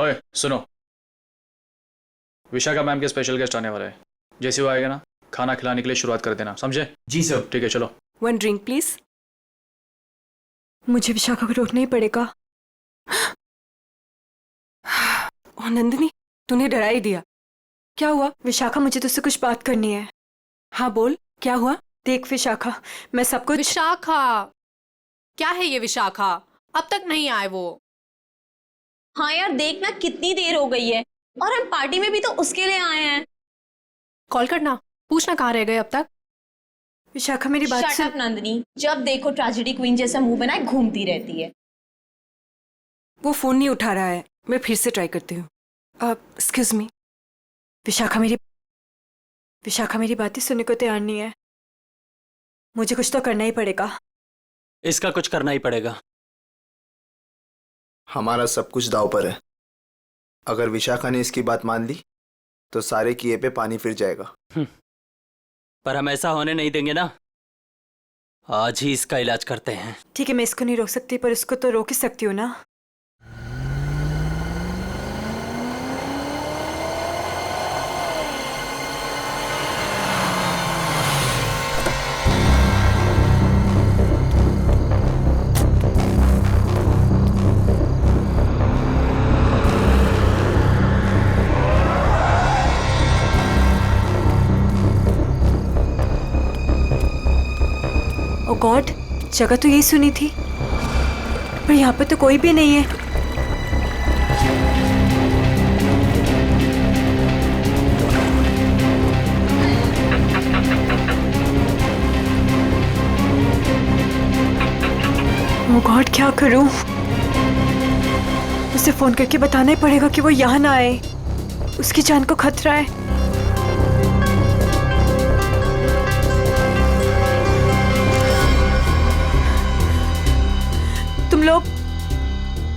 ओए सुनो, विशाखा मैम के स्पेशल गेस्ट आने वाले हैं। जैसे वो आएगा ना, खाना खिलाने के लिए शुरुआत कर देना, समझे? जी सर। ठीक है, चलो। 1 ड्रिंक प्लीज। मुझे विशाखा को रोकना ही पड़ेगा। ओ नंदिनी, तूने डरा ही दिया। क्या हुआ? विशाखा, मुझे तुझसे कुछ बात करनी है। हाँ बोल, क्या हुआ? देख विशाखा, मैं सब कुछ। विशाखा? क्या है ये विशाखा? अब तक नहीं आए वो। हाँ यार, देखना कितनी देर हो गई है और हम पार्टी में भी तो उसके लिए आए हैं। कॉल करना, पूछना कहाँ रह गए अब तक। विशाखा मेरी बात शट सुन। अप नंदिनी, जब देखो ट्रेजेडी क्वीन जैसा मुंह बनाए घूमती रहती है। वो फोन नहीं उठा रहा है, मैं फिर से ट्राई करती हूँ। Excuse me. विशाखा मेरी बातें सुनने को तैयार नहीं है। मुझे कुछ तो करना ही पड़ेगा। इसका कुछ करना ही पड़ेगा। हमारा सब कुछ दांव पर है। अगर विशाखा ने इसकी बात मान ली तो सारे किए पे पानी फिर जाएगा। पर हम ऐसा होने नहीं देंगे ना। आज ही इसका इलाज करते हैं। ठीक है, मैं इसको नहीं रोक सकती, पर इसको तो रोक ही सकती हूँ ना। ओ गॉड, जगह तो यही सुनी थी, पर यहाँ पे तो कोई भी नहीं है। ओ गॉड, क्या करूं? उसे फोन करके बताना ही पड़ेगा कि वो यहाँ ना आए। उसकी जान को खतरा है। तुम लोग।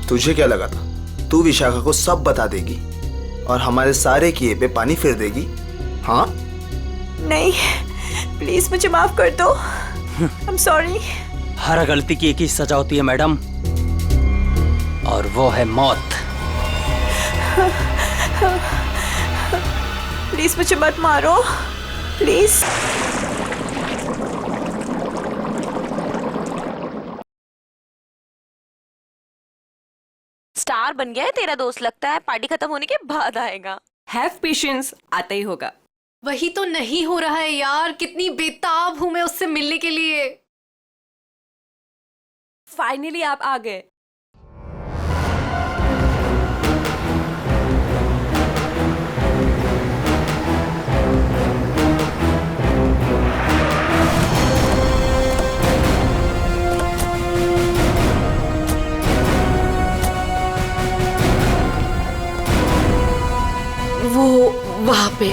तुझे क्या लगा था तू विशाखा को सब बता देगी और हमारे सारे किए पे पानी फिर देगी? हाँ? नहीं, प्लीज मुझे माफ कर दो। I am sorry. हर गलती की एक ही सजा होती है मैडम, और वो है मौत। प्लीज मुझे मत मारो, प्लीज। स्टार बन गया है तेरा दोस्त, लगता है पार्टी खत्म होने के बाद आएगा। हैव पेशेंस, आता ही होगा। वही तो नहीं हो रहा है यार, कितनी बेताब हूं मैं उससे मिलने के लिए। फाइनली आप आ गए। वो वहां पे।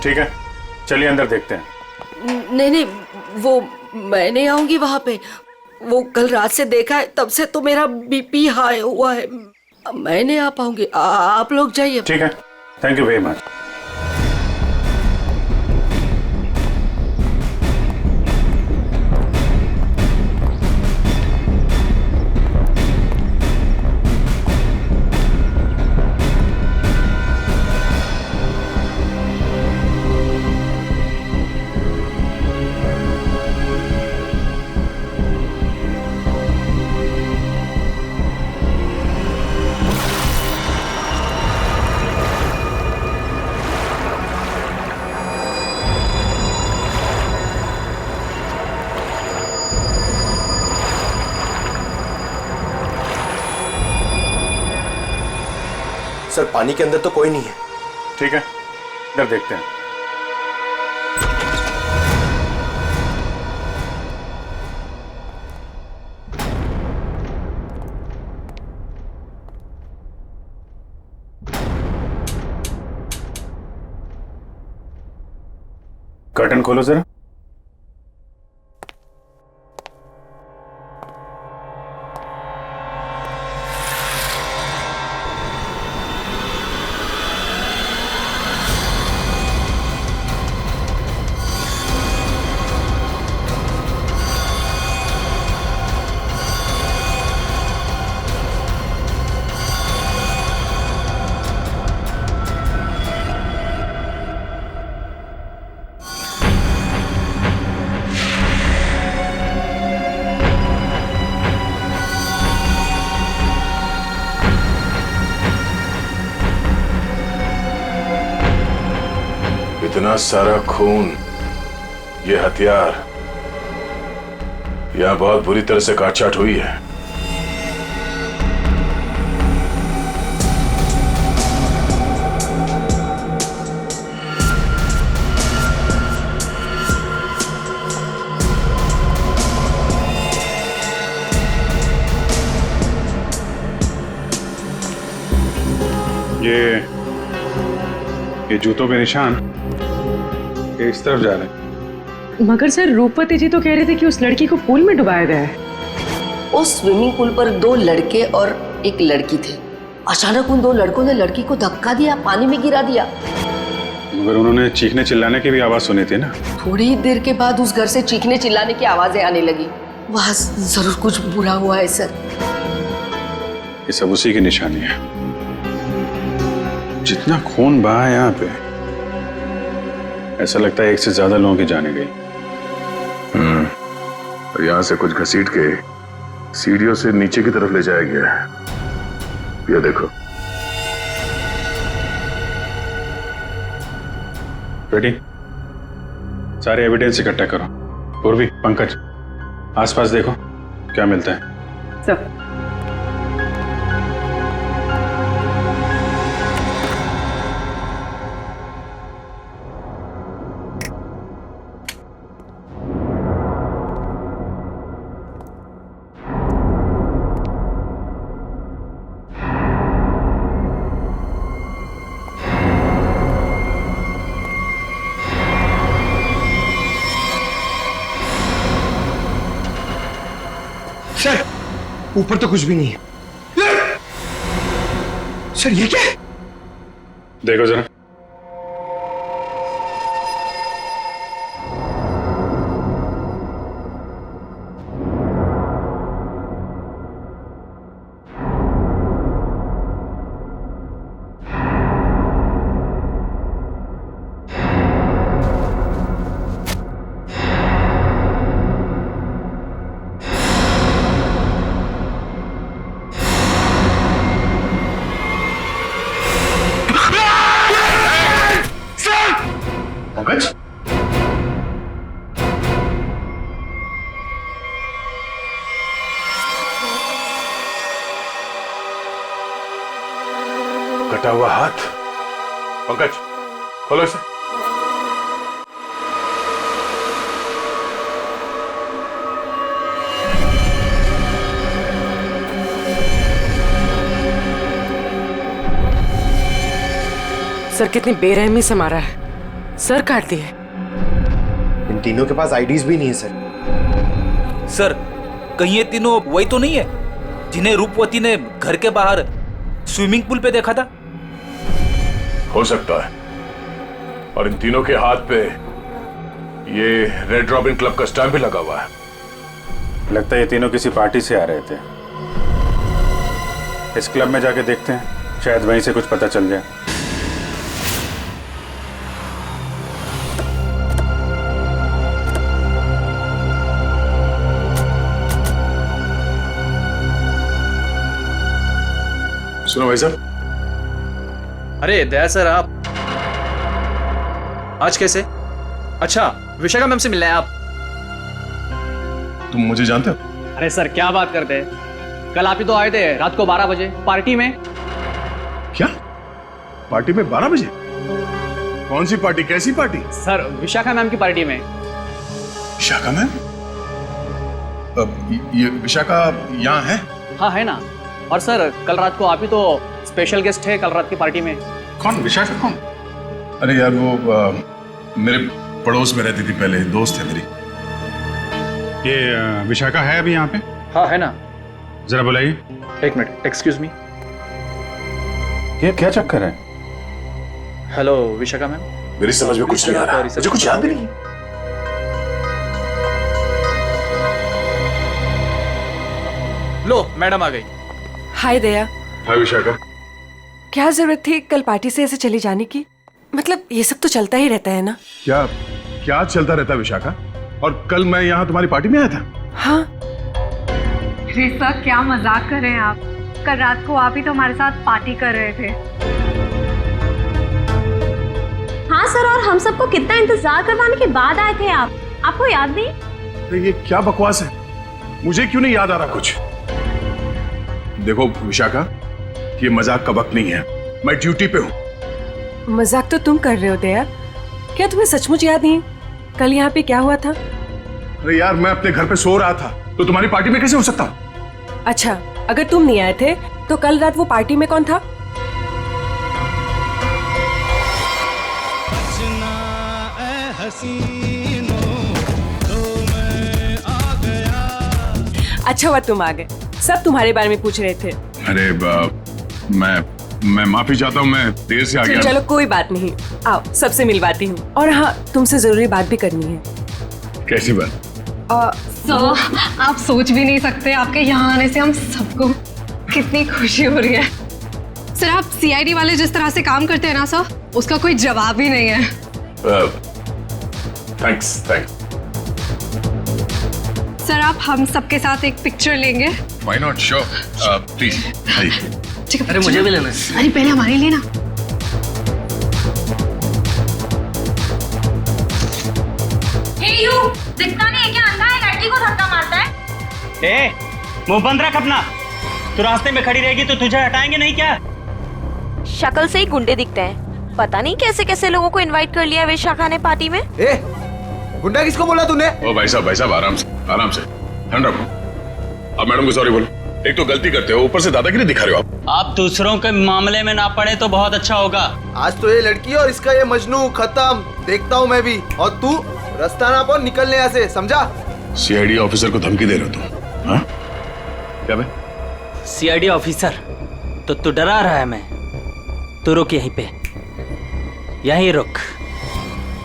ठीक है, चलिए अंदर देखते हैं। नहीं नहीं, वो मैं नहीं आऊंगी वहां पे। वो कल रात से देखा है, तब से तो मेरा बीपी हाई हुआ है। मैं नहीं आ पाऊंगी, आप लोग जाइए। ठीक है, thank you very much. Sir, पानी के अंदर तो कोई नहीं है। ठीक है, इधर देखते हैं। कर्टन खोलो जरा। इतना सारा खून, ये हथियार, यह बहुत बुरी तरह से काटछाट हुई है। ये जूतों के निशान ये इस तरफ जा रहे हैं। मगर सर रूपवती जी तो कह रहे थे कि उस लड़की को पूल में डुबाया गया है। उस स्विमिंग पूल पर 2 लड़के और एक लड़की थे। अचानक उन 2 लड़कों ने लड़की को धक्का दिया, पानी में गिरा दिया। मगर उन्होंने चीखने चिल्लाने की भी आवाज सुनी थी ना। थोड़ी देर के बाद उस घर से चीखने चिल्लाने की आवाजें आने लगी। वहां जरूर कुछ बुरा हुआ है सर। ये सब उसी की निशानी है। जितना खून बहा है यहाँ पे, ऐसा लगता है 1 से ज्यादा लोगों की जाने गई। और यहाँ से कुछ घसीट के सीढ़ियों से नीचे की तरफ ले जाया गया है। ये देखो। बेटी, सारे एविडेंस इकट्ठा करो। पूर्वी, पंकज, आसपास देखो क्या मिलता है। सर सर, ऊपर तो कुछ भी नहीं है। सर, ये क्या है? देखो जरा। पंकज, कटा हुआ हाथ। पंकज, खोलो इसे। सर कितनी बेरहमी से मारा है। सर काट दिए। इन तीनों के पास आईडीज भी नहीं है सर। सर, कहीं ये तीनों वही तो नहीं है जिन्हें रूपवती ने घर के बाहर स्विमिंग पूल पे देखा था? हो सकता है। और इन तीनों के हाथ पे ये रेड रॉबिन क्लब का स्टैम्प भी लगा हुआ है। लगता है ये तीनों किसी पार्टी से आ रहे थे। इस क्लब में जाके देखते हैं, शायद वहीं से कुछ पता चल जाए। सुनो भाई साहब। अरे दया सर, आप आज कैसे? अच्छा, विशाखा मैम से मिलना है आप? तुम मुझे जानते हो? अरे सर क्या बात करते हैं, कल आप ही तो आए थे रात को 12 बजे पार्टी में। क्या पार्टी में 12 बजे? कौन सी पार्टी, कैसी पार्टी? सर विशाखा मैम की पार्टी में। विशाखा मैम? ये विशाखा यहाँ है? हाँ है ना। और सर कल रात को आप ही तो स्पेशल गेस्ट है कल रात की पार्टी में। कौन विशाखा? कौन? अरे यार वो मेरे पड़ोस में रहती थी पहले, दोस्त है मेरी। ये विशाखा है अभी यहाँ पे? हाँ है ना। जरा बुलाइए। 1 मिनट, एक्सक्यूज मी। ये क्या चक्कर है? Hello Vishakha ma'am. मेरी समझ में कुछ नहीं आ रहा, मुझे कुछ याद भी नहीं। लो मैडम आ गई। हाय दया। हाय विशाखा। क्या जरूरत थी कल पार्टी से ऐसे चली जाने की? मतलब ये सब तो चलता ही रहता है ना। क्या क्या चलता रहता है विशाखा? और कल मैं यहाँ तुम्हारी पार्टी में आया था। हाँ। रेसा, क्या मजाक कर रहे हैं आप? कल रात को आप ही तो हमारे साथ पार्टी कर रहे थे। हाँ सर, और हम सबको कितना इंतजार करवाने के बाद आए थे आप, आपको याद नहीं? अरे ये क्या बकवास है, मुझे क्यों नहीं याद आ रहा कुछ? देखो विशाखा, ये मजाक का वक्त नहीं है, मैं ड्यूटी पे हूँ। मजाक तो तुम कर रहे हो दया, क्या तुम्हें सचमुच याद नहीं? कल यहाँ पे क्या हुआ था? अरे यार, मैं अपने घर पे सो रहा था, तो तुम्हारी पार्टी में कैसे हो सकता? अच्छा, अगर तुम नहीं आए थे तो कल रात वो पार्टी में कौन था? अच्छा हुआ तुम आ गए, सब तुम्हारे बारे में पूछ रहे थे। अरे मैं माफी चाहता हूँ, मैं देर से आ गया। चलो कोई बात नहीं, आओ सबसे मिलवाती हूँ। और हाँ, तुमसे जरूरी बात भी करनी है। कैसी बात? सर, आप सोच भी नहीं सकते, आपके यहाँ आने से हम सबको कितनी खुशी हो रही है। सर, आप सीआईडी वाले जिस तरह से काम करते हैं ना सर, उसका कोई जवाब ही नहीं है। थैंक्स। सर, आप हम सबके साथ एक पिक्चर लेंगे? Why not, sure, please. ठीक है, अरे मुझे भी लेना है। अरे पहले हमारे लिए ना। दिखता नहीं है क्या? अंधा है, लड़की को धक्का मारता है। ए, मुंह बंद रख अपना। तू रास्ते में खड़ी रहेगी तो तुझे हटाएंगे नहीं क्या? शक्ल से ही गुंडे दिखते हैं, पता नहीं कैसे कैसे लोगों को इनवाइट कर लिया विशाखा ने पार्टी में। गुंडा किसको बोला तूने? ओ भाई साहब आराम से ठंड रखो। अब मैडम को सॉरी बोलो, एक तो गलती करते हो, ऊपर से दादागिरी दिखा रहे हो आप। आप दूसरों के मामले में ना पड़े तो बहुत अच्छा होगा। आज तो ये लड़की और इसका ये मजनू खत्म, देखता हूँ मैं भी। और तू रास्ता ना पाओ, निकलने यहाँ से, समझा? सीआईडी ऑफिसर को धमकी दे रहे हो तुम? हाँ? क्या बे? सीआईडी ऑफिसर तो तू डरा रहा है? मैं तू रुक यहीं पे, यहीं रुक।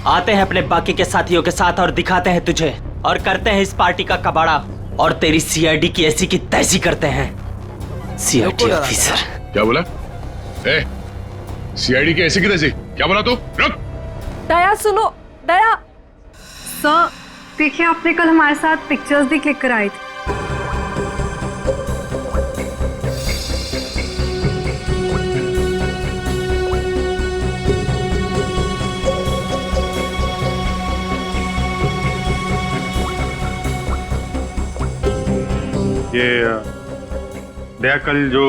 आते हैं अपने बाकी के साथियों के साथ और दिखाते हैं तुझे, और करते हैं इस पार्टी का कबाड़ा, और तेरी सीआईडी की ऐसी की तैसी करते हैं। सीआईडी ऑफिसर क्या बोला? सीआईडी की ऐसी की तैसी क्या बोला तू? रुक। दया सुनो, दया। सर, देखिए आपने कल हमारे साथ पिक्चर्स भी क्लिक कराई थी। ये दया, कल जो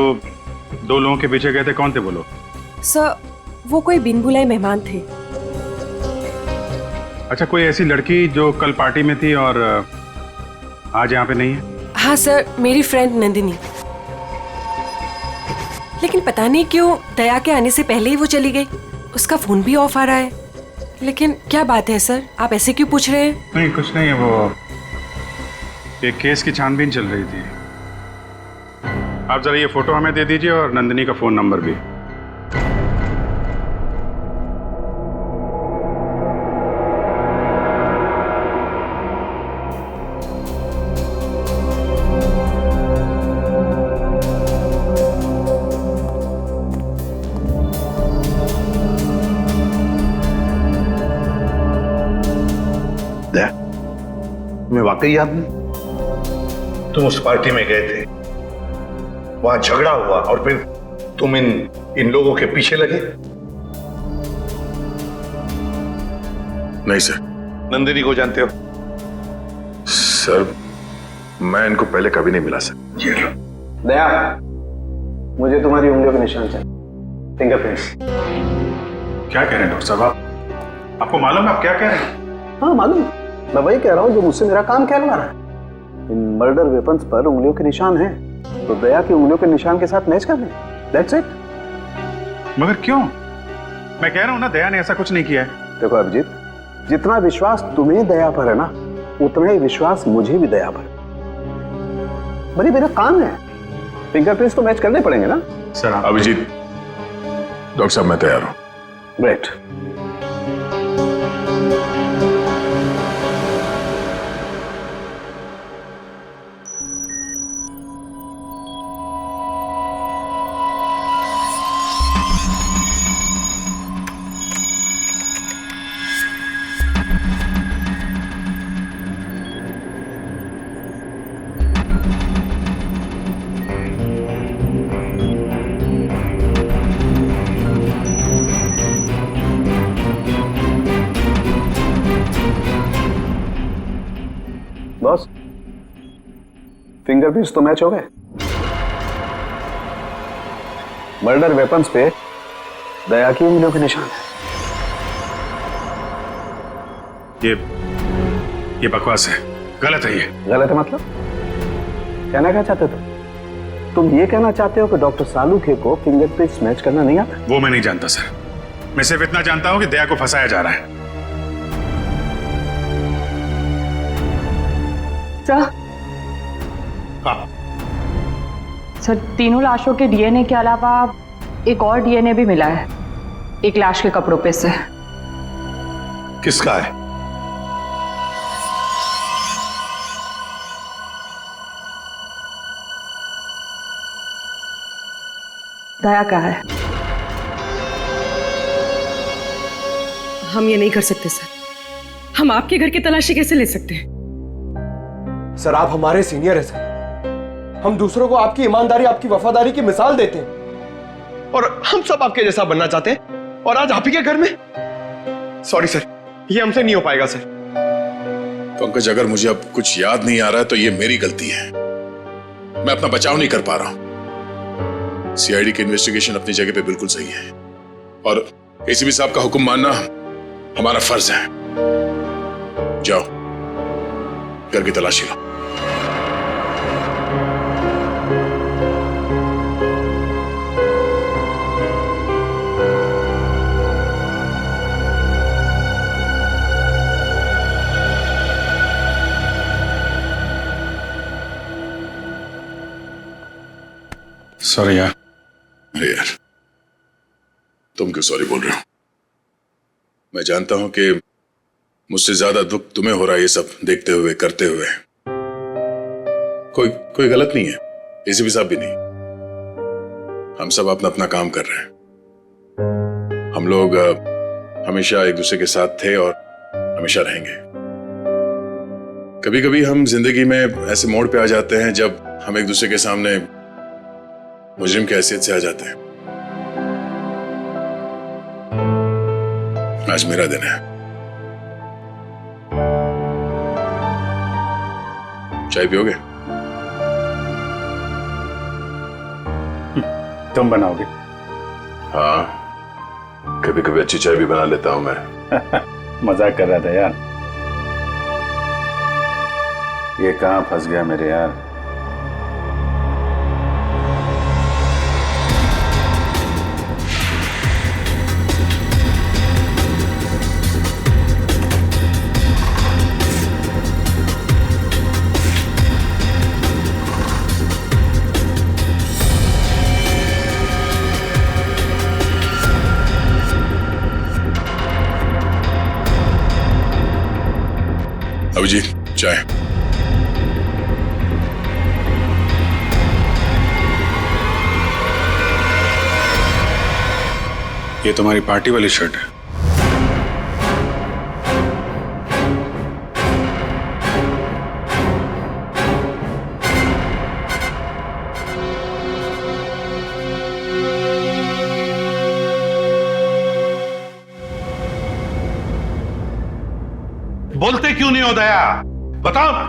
2 लोगों के पीछे गए थे, कौन थे बोलो? सर, वो कोई बिन बुलाए मेहमान थे। अच्छा, कोई ऐसी लड़की जो कल पार्टी में थी और आज यहाँ पे नहीं है? हाँ सर, मेरी फ्रेंड नंदिनी। लेकिन पता नहीं क्यों दया के आने से पहले ही वो चली गई। उसका फोन भी ऑफ आ रहा है। लेकिन क्या बात है सर, आप ऐसे क्यों पूछ रहे हैं? नहीं, कुछ नहीं है। वो एक केस की छानबीन चल रही थी। आप जरा ये फोटो हमें दे दीजिए और नंदिनी का फोन नंबर भी। तुम्हें वाकई याद नहीं? तुम उस पार्टी में गए थे, वहां झगड़ा हुआ और फिर तुम इन लोगों के पीछे लगे? नहीं सर। नंदिनी को जानते हो? सर, मैं इनको पहले कभी नहीं मिला सर। ये लो। दया, मुझे तुम्हारी उंगलियों के निशान चाहिए, फिंगरप्रिंट्स। क्या कह रहे हैं डॉक्टर साहब? आपको मालूम है आप क्या कह रहे हैं? हाँ मालूम, मैं वही कह रहा हूँ जो मुझसे मेरा काम कहलवा रहा है। इन मर्डर वेपन्स पर उंगलियों के निशान हैं, तो दया की उंगलियों के निशान के साथ मैच कर लें। That's it. मगर क्यों? मैं कह रहा हूँ ना, दया ने ऐसा कुछ नहीं किया है। देखो अभिजीत, जितना विश्वास तुम्हें दया पर है ना, उतना ही विश्वास मुझे भी दया पर। बड़ी मेरा काम है, फिंगरप्रिंट्स तो मैच करने पड़ेंगे ना सर। अभिजीत, डॉक्टर साहब मैं तैयार हूँ। ग्रेट। फिंगरप्रिंट्स तो मैच हो गए। मर्डर वेपन्स पे दया की उंगलियों के निशान है। ये बकवास है, गलत है ये। गलत है मतलब? कहना क्या चाहते हो तुम ये कहना चाहते हो कि डॉक्टर सालूखे को फिंगरप्रिंट्स मैच करना नहीं आता? वो मैं नहीं जानता सर, मैं सिर्फ इतना जानता हूं कि दया को फंसाया जा रहा है। सर, हाँ सर तीनों लाशों के डीएनए के अलावा एक और डीएनए भी मिला है, एक लाश के कपड़ों पे से। किसका है? दया का है। हम ये नहीं कर सकते सर। हम आपके घर की तलाशी कैसे ले सकते हैं? सर आप हमारे सीनियर हैं सर। हम दूसरों को आपकी ईमानदारी, आपकी वफादारी की मिसाल देते हैं और हम सब आपके जैसा बनना चाहते हैं, और आज आप ही के घर में। सॉरी सर, ये हमसे नहीं हो पाएगा सर। पंकज, अगर मुझे अब कुछ याद नहीं आ रहा है तो ये मेरी गलती है। मैं अपना बचाव नहीं कर पा रहा हूं। सीआईडी की इन्वेस्टिगेशन अपनी जगह पे बिल्कुल सही है और एसीपी साहब का हुक्म मानना हमारा फर्ज है। जाओ, घर की तलाशी लो। सॉरी यार। अरे यार, तुम क्यों सॉरी बोल रहे हो? मैं जानता हूं कि मुझसे ज्यादा दुख तुम्हें हो रहा है ये सब देखते हुए, करते हुए। कोई गलत नहीं है, एसीपी साहब भी नहीं। हम सब अपना अपना काम कर रहे हैं। हम लोग हमेशा एक दूसरे के साथ थे और हमेशा रहेंगे। कभी कभी हम जिंदगी में ऐसे मोड़ पे आ जाते हैं जब हम एक दूसरे के सामने मुजरिम की हैसियत से आ जाते हैं। आज मेरा दिन है। चाय पियोगे? तुम बनाओगे? हाँ, कभी कभी अच्छी चाय भी बना लेता हूं मैं। मजाक कर रहा था यार। ये कहां फंस गया मेरे यार। अभिजीत, चाय। ये तुम्हारी पार्टी वाली शर्ट है। बोलते क्यों नहीं हो दया? बताओ ना।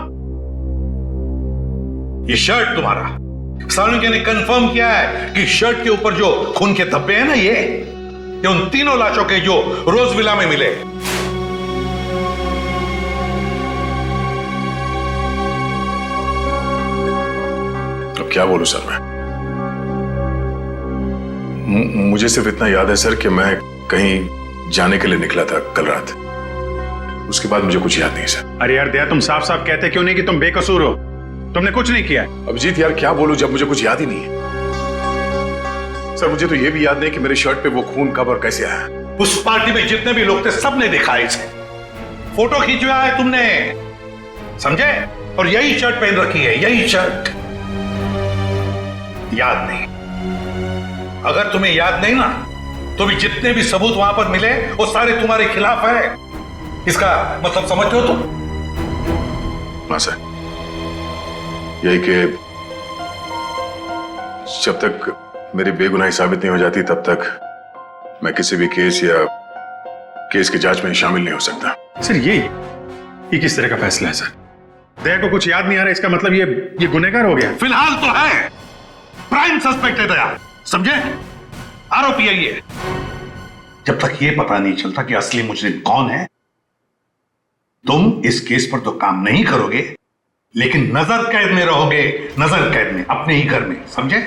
ये शर्ट तुम्हारा, सालूखे ने कंफर्म किया है कि शर्ट के ऊपर जो खून के धब्बे हैं ना, ये उन तीनों लाशों के जो रोज विला में मिले। अब क्या बोलूं सर मैं? मुझे सिर्फ इतना याद है सर कि मैं कहीं जाने के लिए निकला था कल रात। उसके बाद मुझे कुछ याद नहीं सर। अरे यार दया, तुम साफ साफ कहते क्यों नहीं कि तुम बेकसूर हो? तुमने कुछ नहीं किया। अभिजीत यार, क्या बोलूं जब मुझे कुछ याद ही नहीं है। सर मुझे तो यह भी याद नहीं कि मेरे शर्ट पे वो खून कब और कैसे आया। उस पार्टी में जितने भी लोग थे सबने दिखा इसे। फोटो खींचवाया है तुमने, समझे? और यही शर्ट पहन रखी है, यही शर्ट। याद नहीं? अगर तुम्हें याद नहीं ना, तो भी जितने भी सबूत वहां पर मिले वो सारे तुम्हारे खिलाफ है। इसका मतलब समझते हो तुम? हाँ सर, यही कि जब तक मेरी बेगुनाही साबित नहीं हो जाती तब तक मैं किसी भी केस या केस की जांच में शामिल नहीं हो सकता। सर ये किस तरह का फैसला है सर? दया को कुछ याद नहीं आ रहा, इसका मतलब ये गुनहगार हो गया। फिलहाल तो है, प्राइम सस्पेक्ट है दया, समझे? आरोपी है ये। जब तक ये पता नहीं चलता कि असली मुजरिम कौन है, तुम इस केस पर तो काम नहीं करोगे, लेकिन नजर कैद में रहोगे, नजर कैद में, अपने ही घर में, समझे?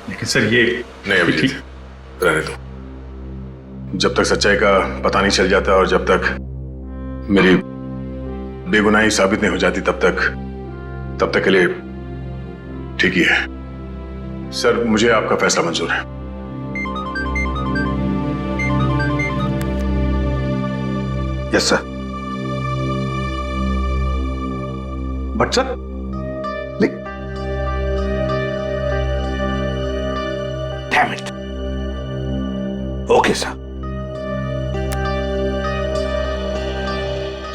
लेकिन सर ये नहीं अभिजीत, रहने दो। जब तक सच्चाई का पता नहीं चल जाता और जब तक मेरी बेगुनाही साबित नहीं हो जाती तब तक के लिए ठीक ही है। सर मुझे आपका फैसला मंजूर है। Yes sir. But sir damn it. Okay sir.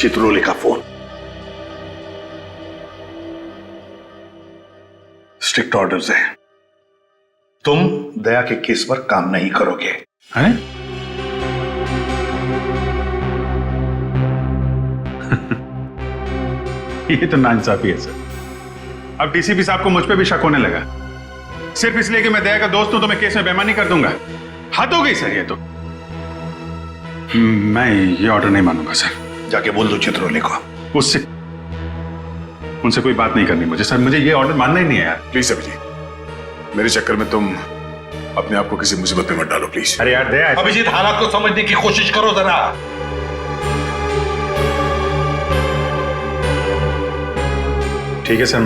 Chitrole का फोन। स्ट्रिक्ट ऑर्डर्स है, तुम दया के केस पर काम नहीं करोगे। है? ये तो नाइंसाफी है सर। अब डीसीपी साहब को मुझ पे भी शक होने लगा, सिर्फ इसलिए कि मैं दया का दोस्त हूं तो मैं केस में बेईमानी कर दूंगा। हद हो गई सर ये तो। मैं ये ऑर्डर नहीं मानूंगा सर। जाके बोल दो चित्रोले को। उनसे कोई बात नहीं करनी मुझे सर, मुझे ये ऑर्डर मानना ही नहीं है यार। प्लीज अभिजीत, मेरे चक्कर में तुम अपने आप को किसी मुसीबत में मत डालो प्लीज। अरे यार दया, अभिजीत हालात को समझने की कोशिश करो जरा। ठीक है सर,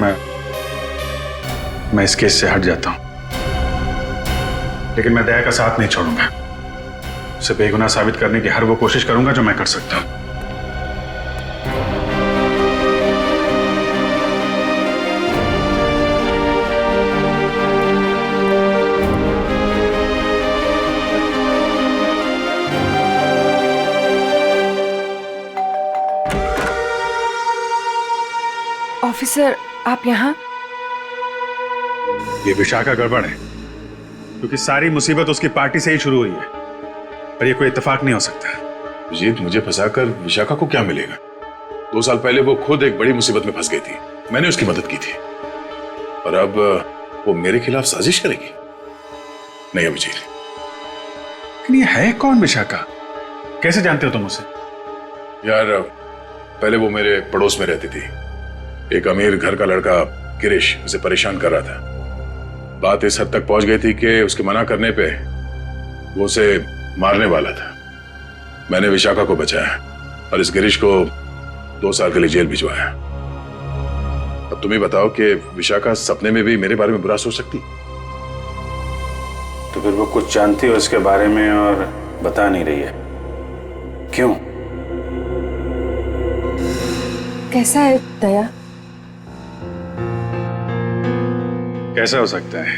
मैं इस केस से हट जाता हूं, लेकिन मैं दया का साथ नहीं छोड़ूंगा। उसे बेगुनाह साबित करने की हर वो कोशिश करूंगा जो मैं कर सकता हूं। ऑफिसर आप यहाँ? ये विशाखा गड़बड़ है, क्योंकि सारी मुसीबत उसकी पार्टी से ही शुरू हुई है, और ये कोई इत्तेफाक नहीं हो सकता। अभिजीत, मुझे फंसाकर विशाखा को क्या मिलेगा? 2 साल पहले वो खुद एक बड़ी मुसीबत में फंस गई थी, मैंने उसकी मदद की थी, और अब वो मेरे खिलाफ साजिश करेगी? नहीं अभिजीत। लेकिन ये है कौन विशाखा? कैसे जानते हो तुम उसे? यार पहले वो मेरे पड़ोस में रहती थी। एक अमीर घर का लड़का गिरीश उसे परेशान कर रहा था। बात इस हद तक पहुंच गई थी कि उसके मना करने पे वो उसे मारने वाला था। मैंने विशाखा को बचाया और इस गिरीश को 2 साल के लिए जेल भिजवाया। अब तुम ही बताओ कि विशाखा सपने में भी मेरे बारे में बुरा सोच सकती? तो फिर वो कुछ जानती हो इसके बारे में और बता नहीं रही है, क्यों? कैसा है दया? कैसा हो सकता है?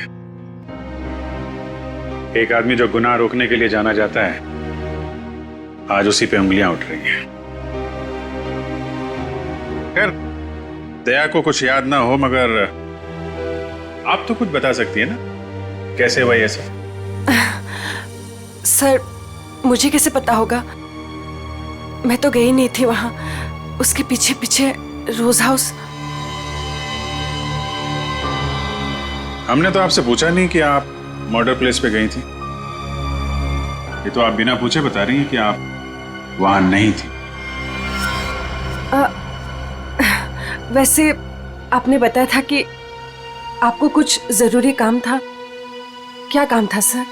एक आदमी जो गुनाह रोकने के लिए जाना जाता है, आज उसी पे उंगलियां उठ रही हैं। खैर, दया को कुछ याद ना हो, मगर आप तो कुछ बता सकती है ना, कैसे हुआ ये सब? सर मुझे कैसे पता होगा? मैं तो गई नहीं थी वहां, उसके पीछे पीछे रोज हाउस। हमने तो आपसे पूछा नहीं कि आप मर्डर प्लेस पे गई थी। ये तो आप बिना पूछे बता रही हैं कि आप वहां नहीं थी। वैसे आपने बताया था कि आपको कुछ जरूरी काम था। क्या काम था सर?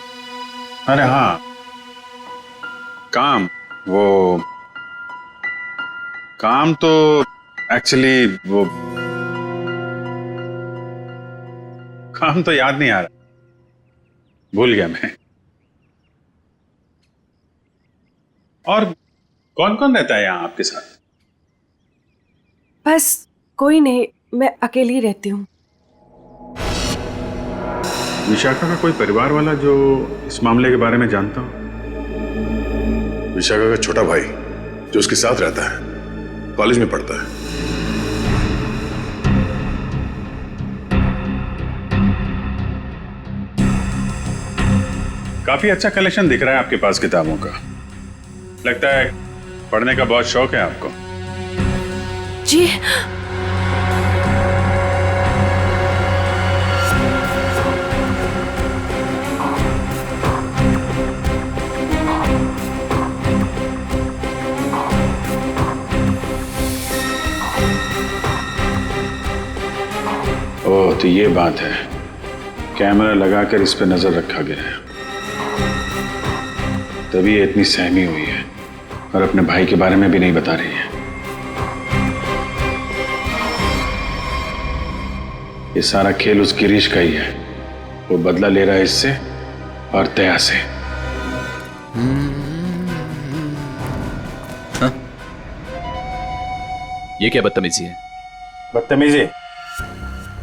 अरे हाँ, काम तो एक्चुअली वो काम तो याद नहीं आ रहा, भूल गया मैं। और कौन कौन रहता है यहाँ आपके साथ? बस कोई नहीं, मैं अकेली रहती हूँ। विशाखा का कोई परिवार वाला जो इस मामले के बारे में जानता हो? विशाखा का छोटा भाई जो उसके साथ रहता है, कॉलेज में पढ़ता है। काफी अच्छा कलेक्शन दिख रहा है आपके पास किताबों का। लगता है पढ़ने का बहुत शौक है आपको। जी ओह, तो ये बात है। कैमरा लगाकर इस पे नजर रखा गया है, तभी ये इतनी सहमी हुई है और अपने भाई के बारे में भी नहीं बता रही है। ये सारा खेल उस गिरीश का ही है। वो बदला ले रहा है इससे और तया से। हाँ? ये क्या बदतमीजी है? बदतमीजी?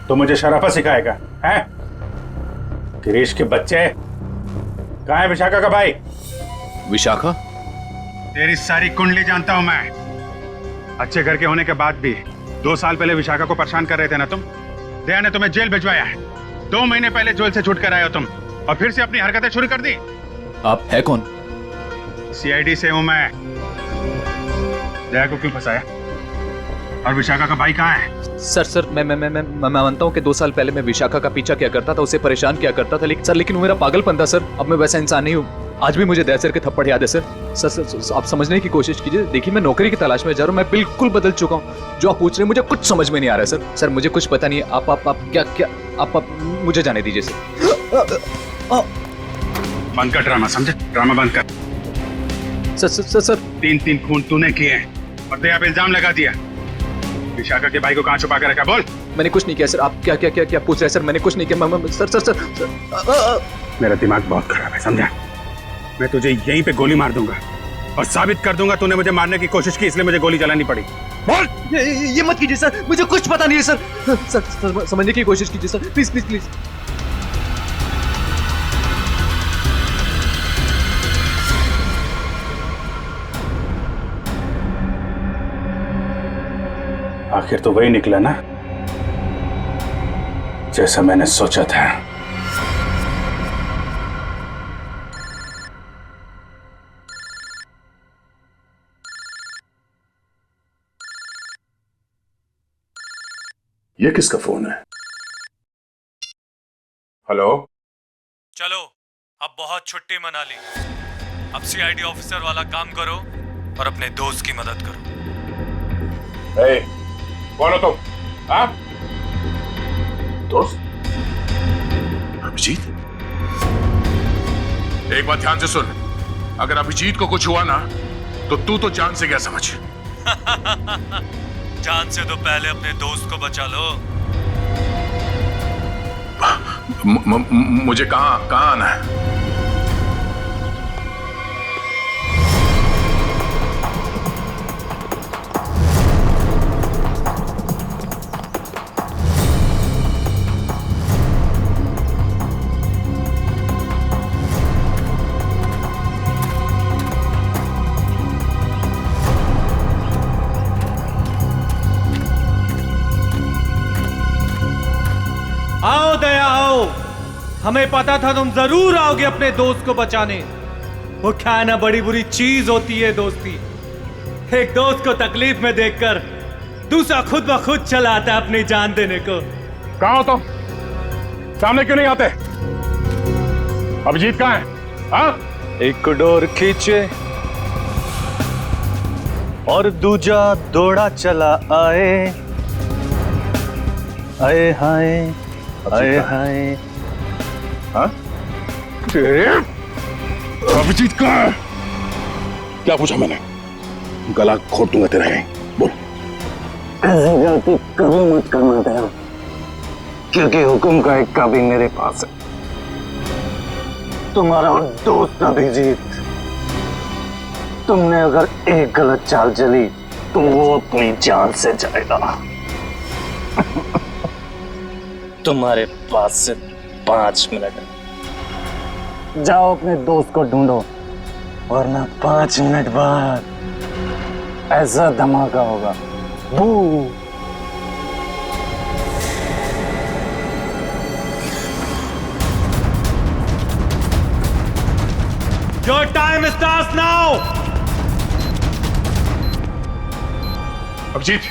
तो मुझे शराफत सिखाएगा हैं? गिरीश के बच्चे। कहाँ है विशाखा का भाई? विशाखा? तेरी सारी कुंडली जानता हूं मैं। अच्छे घर के होने के बाद भी 2 साल पहले विशाखा को परेशान कर रहे थे ना तुम। दया ने तुम्हें जेल भिजवाया है। 2 महीने पहले जेल से छूट कर आए हो तुम और फिर से अपनी हरकतें शुरू कर दी। आप है कौन? सीआईडी से हूं मैं। दया को क्यों फंसाया? और विशाखा का भाई कहाँ है? सर मैं मानता हूँ कि 2 साल पहले मैं विशाखा का पीछा किया करता था, उसे परेशान किया करता था, लेकिन वो मेरा पागलपन था सर। अब मैं वैसा इंसान नहीं हूँ। आज भी मुझे दया सर के थप्पड़ याद है सर। सर आप समझने की कोशिश कीजिए। देखिए, मैं नौकरी की तलाश में जा रहा हूँ। मैं बिल्कुल बदल चुका हूँ। जो आप पूछ रहे हैं मुझे कुछ समझ में नहीं आ रहा है सर। मुझे कुछ पता नहीं है। आप क्या आप मुझे जाने दीजिए सर। बंद कर ड्रामा, समझे? ड्रामा बंद कर। सर 3 खून तूने किए हैं और दया पे इल्जाम लगा दिया। विशाखा के भाई को कहाँ छुपा कर रखा? बोल। मैंने कुछ नहीं किया सर। आप क्या पूछ रहे हैं सर? मैंने कुछ नहीं किया। सर मेरा दिमाग बहुत खराब है, समझा? मैं तुझे यहीं पे गोली मार दूंगा और साबित कर दूंगा तूने मुझे मारने की कोशिश की, इसलिए मुझे गोली चलानी पड़ी। बोल। ये मत कीजिए सर, मुझे कुछ पता नहीं है सर। सर समझने की कोशिश कीजिए सर, प्लीज। आखिर तो वही निकला ना जैसा मैंने सोचा था। ये किसका फोन है? हेलो? चलो, अब बहुत छुट्टी मना ली। अब सीआईडी ऑफिसर वाला काम करो और अपने दोस्त की मदद करो। ए, कौन हो तुम? हाँ? दोस्त? अभिजीत? एक बात ध्यान से सुन, अगर अभिजीत को कुछ हुआ ना तो तू तो जान से गया समझ। जान से तो पहले अपने दोस्त को बचा लो। मुझे कहाँ आना है? आओ दया आओ, हमें पता था तुम जरूर आओगे अपने दोस्त को बचाने। वो क्या ना बड़ी बुरी चीज होती है दोस्ती। एक दोस्त को तकलीफ में देखकर दूसरा खुद ब खुद चला आता है अपनी जान देने को। कहाँ हो तुम? सामने क्यों नहीं आते? अभिजीत कहाँ है? हाँ? एक डोर खींचे और दूजा दौड़ा चला आए। आए हाय आए हाय। हाँ? अभिजीत कहाँ है? क्या पूछा मैंने? गला घोट दूंगा तेरा यहीं। बोल। ऐसी गलती कभी मत करना दया, क्योंकि हुक्म का एक काबी मेरे पास है। तुम्हारा दोस्त अभिजीत, तुमने अगर एक गलत चाल चली तो वो अपनी जान से जाएगा। तुम्हारे पास से 5 मिनट। जाओ अपने दोस्त को ढूंढो, वरना 5 मिनट बाद ऐसा धमाका होगा। बू। Your time starts now. Abhijit,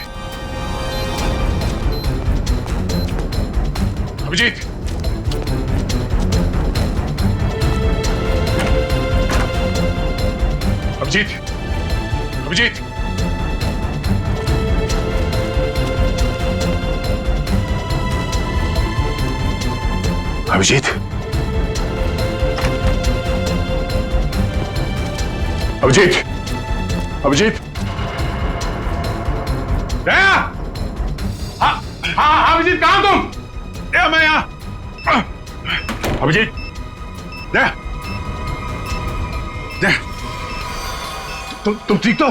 Abhijit, Abhijit, Abhijit, Abhijit, Abhijit, Abhijit, दया! हाँ हाँ अभिजीत, कहाँ तुम? दया, मैं यहाँ। अभिजीत, दया, दया, तुम ठीक तो?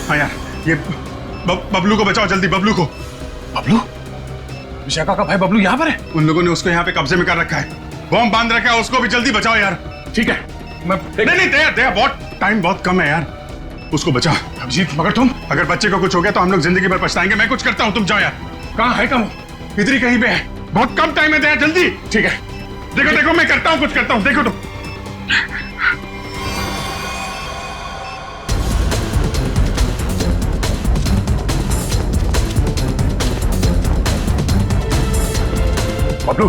हाँ यार, ये बबलू को बचाओ जल्दी, बबलू को। बबलू? विशाखा का भाई बबलू यहाँ पर है? उन लोगों ने उसको यहाँ पे कब्जे में कर रखा है, बॉम्ब बांध रखा है, उसको भी जल्दी बचाओ यार। ठीक है, मैं नहीं दया, दया, बहुत टाइम बहुत कम है यार, उसको बचाओ। अभिजीत, मगर तुम, अगर बच्चे को कुछ हो गया तो हम लोग जिंदगी भर पछताएंगे। मैं कुछ करता हूँ, तुम जाओ यार। कहाँ है कम? इधर ही कहीं पे है, बहुत कम टाइम है दया, जल्दी। ठीक है, देखो देखो मैं करता हूँ, कुछ करता हूँ, देखो तुम। बबलू,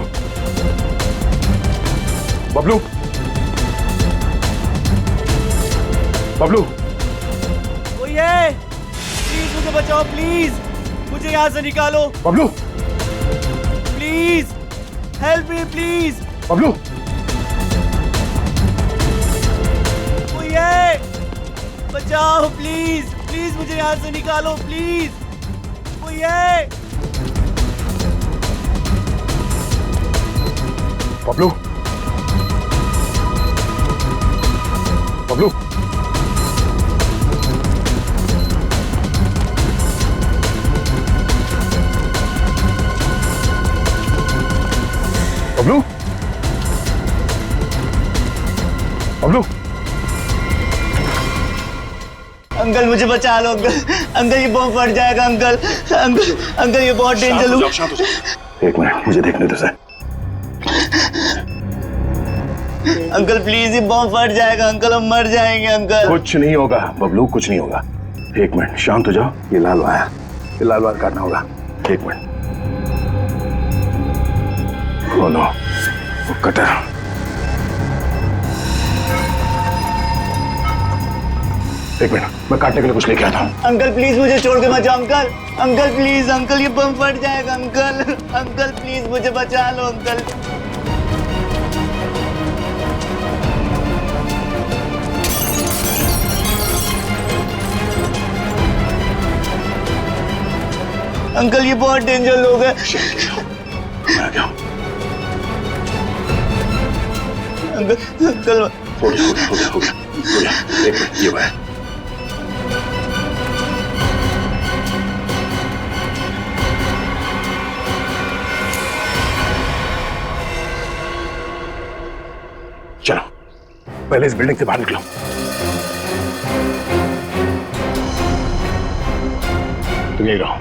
बबलू, बबलू, कोई है? प्लीज मुझे बचाओ, प्लीज मुझे यहाँ से निकालो। Bablu, please help me, please. Bablu, कोई है? बचाओ प्लीज, प्लीज मुझे यहाँ से निकालो, प्लीज। कोई है? बबलू, बबलू, बबलू, बबलू, अंकल मुझे बचा लो अंकल, अंकल ये बॉम्ब फट जाएगा अंकल, अंकल अंकल ये बहुत डेंजर। शांत हो जाओ। एक मिनट मुझे देखने दो सर। अंकल प्लीज ये बॉम्ब फट जाएगा अंकल, हम मर जाएंगे अंकल। कुछ नहीं होगा बबलू, कुछ नहीं होगा। एक मिनट शांत हो जाओ। ये लाल वायर, ये लाल वायर काटना होगा। एक मिनट। ओ नो, वो कटर। एक मिनट मैं काटने के लिए कुछ लेके आता हूँ। अंकल प्लीज मुझे छोड़ के मत जाओ अंकल, अंकल प्लीज अंकल ये बम फट जाएगा अंकल, अंकल प्लीज मुझे बचा लो अंकल। अंकल ये बहुत डेंजर लोग हैं। मैं आ गया। अंकल अंकल हो गया। एक मिनट ये वायर। चलो पहले इस बिल्डिंग से बाहर निकलो। तुम यही रहो।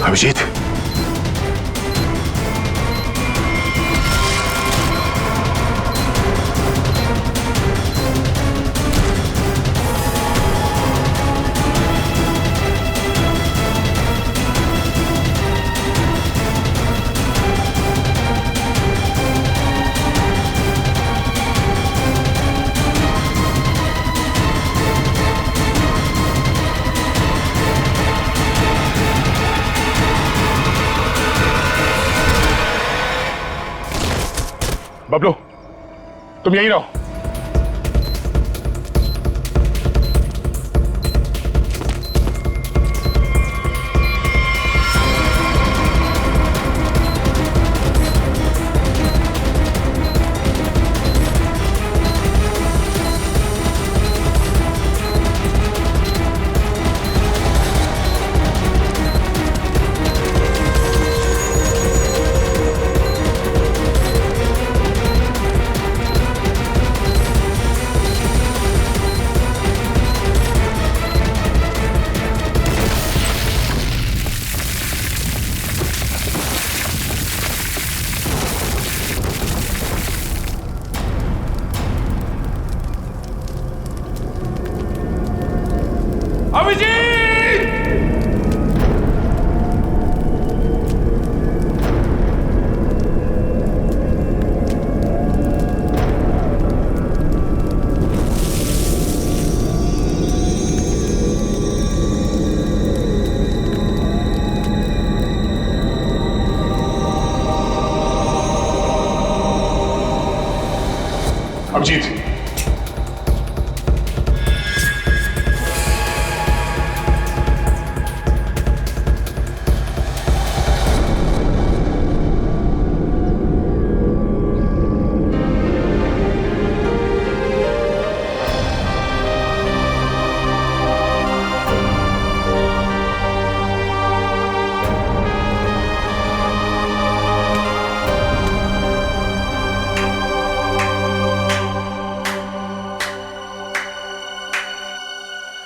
अभिजीत, बबलू तुम यहीं रहो। अभिजीत,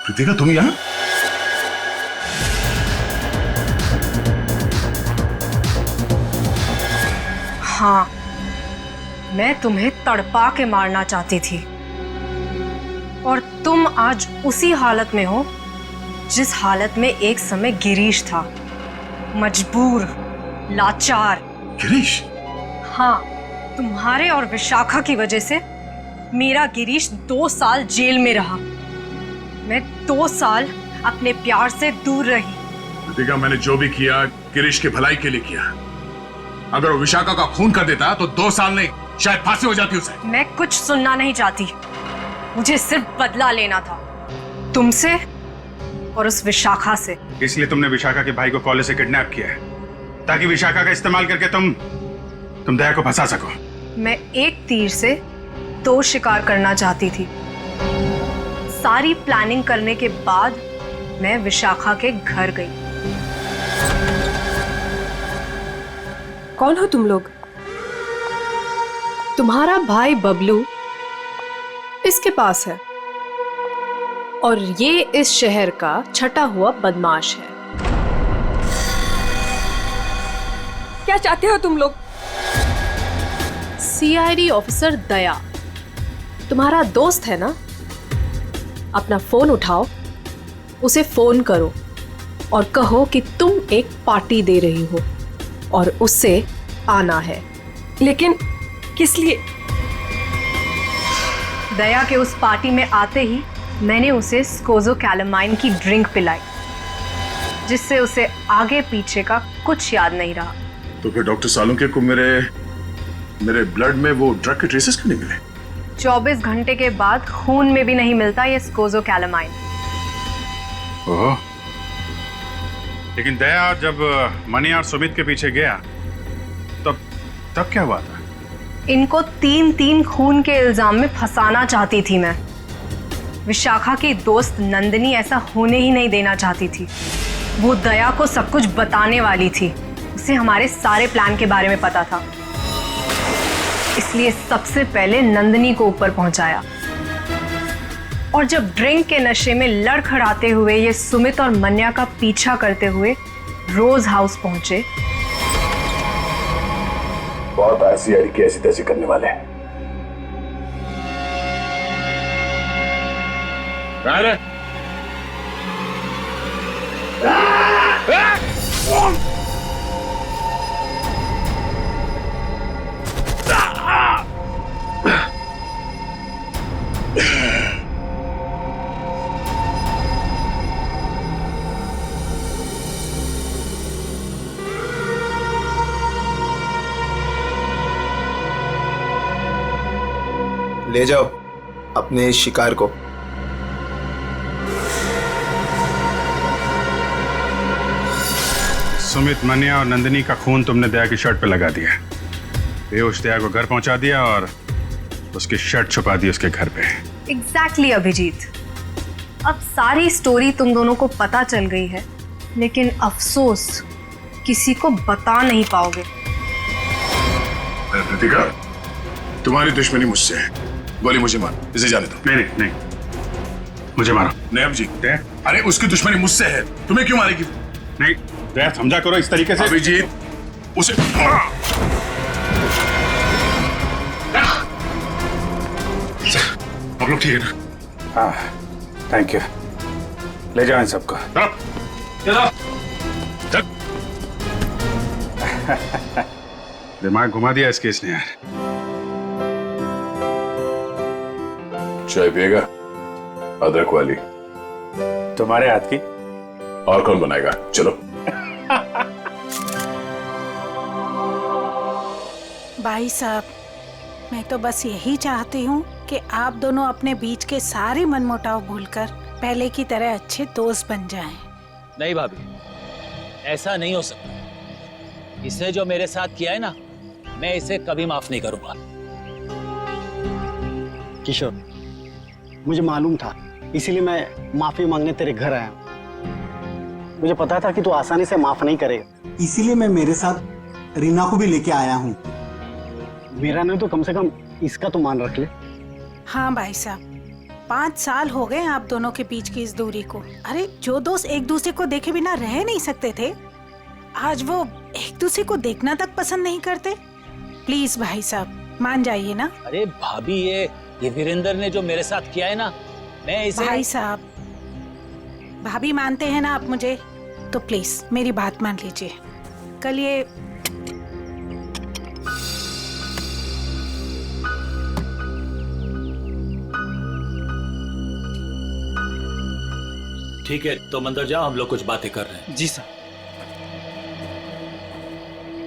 कृतिका तुम यहां? हाँ, मैं तुम्हें तड़पा के मारना चाहती थी और तुम आज उसी हालत में हो जिस हालत में एक समय गिरीश था, मजबूर, लाचार। गिरीश? हाँ, तुम्हारे और विशाखा की वजह से मेरा गिरीश 2 साल जेल में रहा। मैं 2 साल अपने प्यार से दूर रही। कृतिका, मैंने जो भी किया गिरीश की भलाई के लिए किया। अगर वो विशाखा का खून कर देता तो 2 साल नहीं, शायद फांसी हो जाती उसे। मैं कुछ सुनना नहीं चाहती, मुझे सिर्फ बदला लेना था, तुमसे और उस विशाखा से। इसलिए तुमने विशाखा के भाई को कॉलेज से किडनैप किया है, ताकि विशाखा का इस्तेमाल करके तुम दया को फंसा सको। मैं एक तीर से 2 शिकार करना चाहती थी। सारी प्लानिंग करने के बाद मैं विशाखा के घर गई। कौन हो तुम लोग? तुम्हारा भाई बबलू इसके पास है और ये इस शहर का छटा हुआ बदमाश है। क्या चाहते हो तुम लोग? सीआईडी ऑफिसर दया तुम्हारा दोस्त है ना? अपना फोन उठाओ, उसे फोन करो और कहो कि तुम एक पार्टी दे रही हो और उससे आना है। लेकिन किस लिए? दया के उस पार्टी में आते ही मैंने उसे स्कोज़ोकैलामाइन की ड्रिंक पिलाई, जिससे उसे आगे पीछे का कुछ याद नहीं रहा। तो फिर डॉक्टर सालुंके को मेरे ब्लड में वो ड्रग के ट्रेसेस क्यों नहीं मिले? 24 घंटे के बाद खून में भी नहीं मिलता ये स्कोज़ोकैलामाइन। ओह, लेकिन दया जब मनी और सुमित के पीछे गया तब क्या हुआ था? इनको 3 खून के इल्जाम में फंसाना चाहती थी मैं। विशाखा की दोस्त नंदिनी ऐसा होने ही नहीं देना चाहती थी। वो दया को सब कुछ बताने वाली थी, उसे हमारे सारे प्लान के बारे में पता था। इसलिए सबसे पहले नंदिनी को ऊपर पहुंचाया और जब ड्रिंक के नशे में लड़खड़ाते हुए ये सुमित और मन्या का पीछा करते हुए रोज हाउस पहुंचे। बहुत ऐसी अड़की ऐसी तैसी करने वाले हैं। ले जाओ अपने शिकार को। सुमित, मन्या और नंदिनी का खून तुमने दया की शर्ट पे लगा दिया। बेहोश दया को घर पहुंचा दिया और उसकी शर्ट छुपा दी उसके घर पे। एग्जैक्टली अभिजीत, अब सारी स्टोरी तुम दोनों को पता चल गई है, लेकिन अफसोस किसी को बता नहीं पाओगे। कृतिका, तुम्हारी दुश्मनी मुझसे है। बोली मुझे मार, इसे जाने दो। नहीं, मुझे मारो। नहीं अभिजीत, अरे उसकी दुश्मनी मुझसे है, तुम्हें क्यों मारेगी? नहीं दया, समझा करो इस तरीके से। अभिजीत, उसे आप लोग ठीक है ना? हाँ, थैंक यू। ले जाओ इन सबको। दिमाग घुमा दिया इस केस ने यार। चाय पिएगा? अदरक वाली। तुम्हारे हाथ की। और कौन बनाएगा? चलो। भाई साहब, मैं तो बस यही चाहती हूँ कि आप दोनों अपने बीच के सारे मनमुटाव भूलकर पहले की तरह अच्छे दोस्त बन जाएं। नहीं भाभी, ऐसा नहीं हो सकता। इसने जो मेरे साथ किया है ना, मैं इसे कभी माफ नहीं करूंगा। किशोर, मुझे मालूम था, इसीलिए मैं माफी मांगने तेरे घर आया हूं। मुझे पता था कि तू आसानी से माफ नहीं करेगा, इसीलिए मैं मेरे साथ रीना को भी लेके आया हूँ। मेरा नहीं तो कम से कम इसका तो मान रख ले। हाँ भाई साहब, 5 साल हो गए आप दोनों के बीच की इस दूरी को। अरे जो दोस्त एक दूसरे को देखे बिना रह नहीं सकते थे, आज वो एक दूसरे को देखना तक पसंद नहीं करते। प्लीज भाई साहब मान जाइए ना। अरे भाभी, ये वीरेंद्र ने जो मेरे साथ किया है ना, मैं इसे... भाई साहब, भाभी मानते हैं ना आप मुझे, तो प्लीज मेरी बात मान लीजिए। कल ये ठीक है, तो अंदर जाओ, हम लोग कुछ बातें कर रहे हैं। जी सर।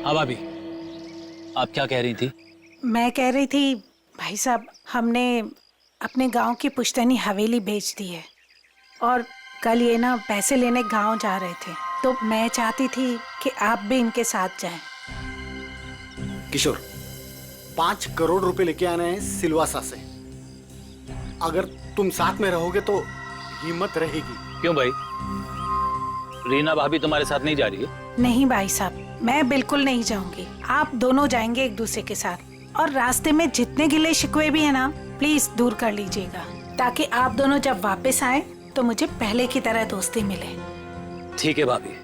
हाँ भाभी, आप क्या कह रही थी? मैं कह रही थी भाई साहब, हमने अपने गांव की पुश्तैनी हवेली बेच दी है और कल ये ना पैसे लेने गांव जा रहे थे, तो मैं चाहती थी कि आप भी इनके साथ जाएं। किशोर, 5 करोड़ रुपए लेके आने हैं सिलवासा से। अगर तुम साथ में रहोगे तो हिम्मत रहेगी। क्यों भाई, रीना भाभी तुम्हारे साथ नहीं जा रही है? नहीं भाई साहब, मैं बिल्कुल नहीं जाऊंगी। आप दोनों जाएंगे एक दूसरे के साथ, और रास्ते में जितने गिले शिकवे भी है ना, प्लीज दूर कर लीजिएगा, ताकि आप दोनों जब वापस आए तो मुझे पहले की तरह दोस्ती मिले। ठीक है भाभी,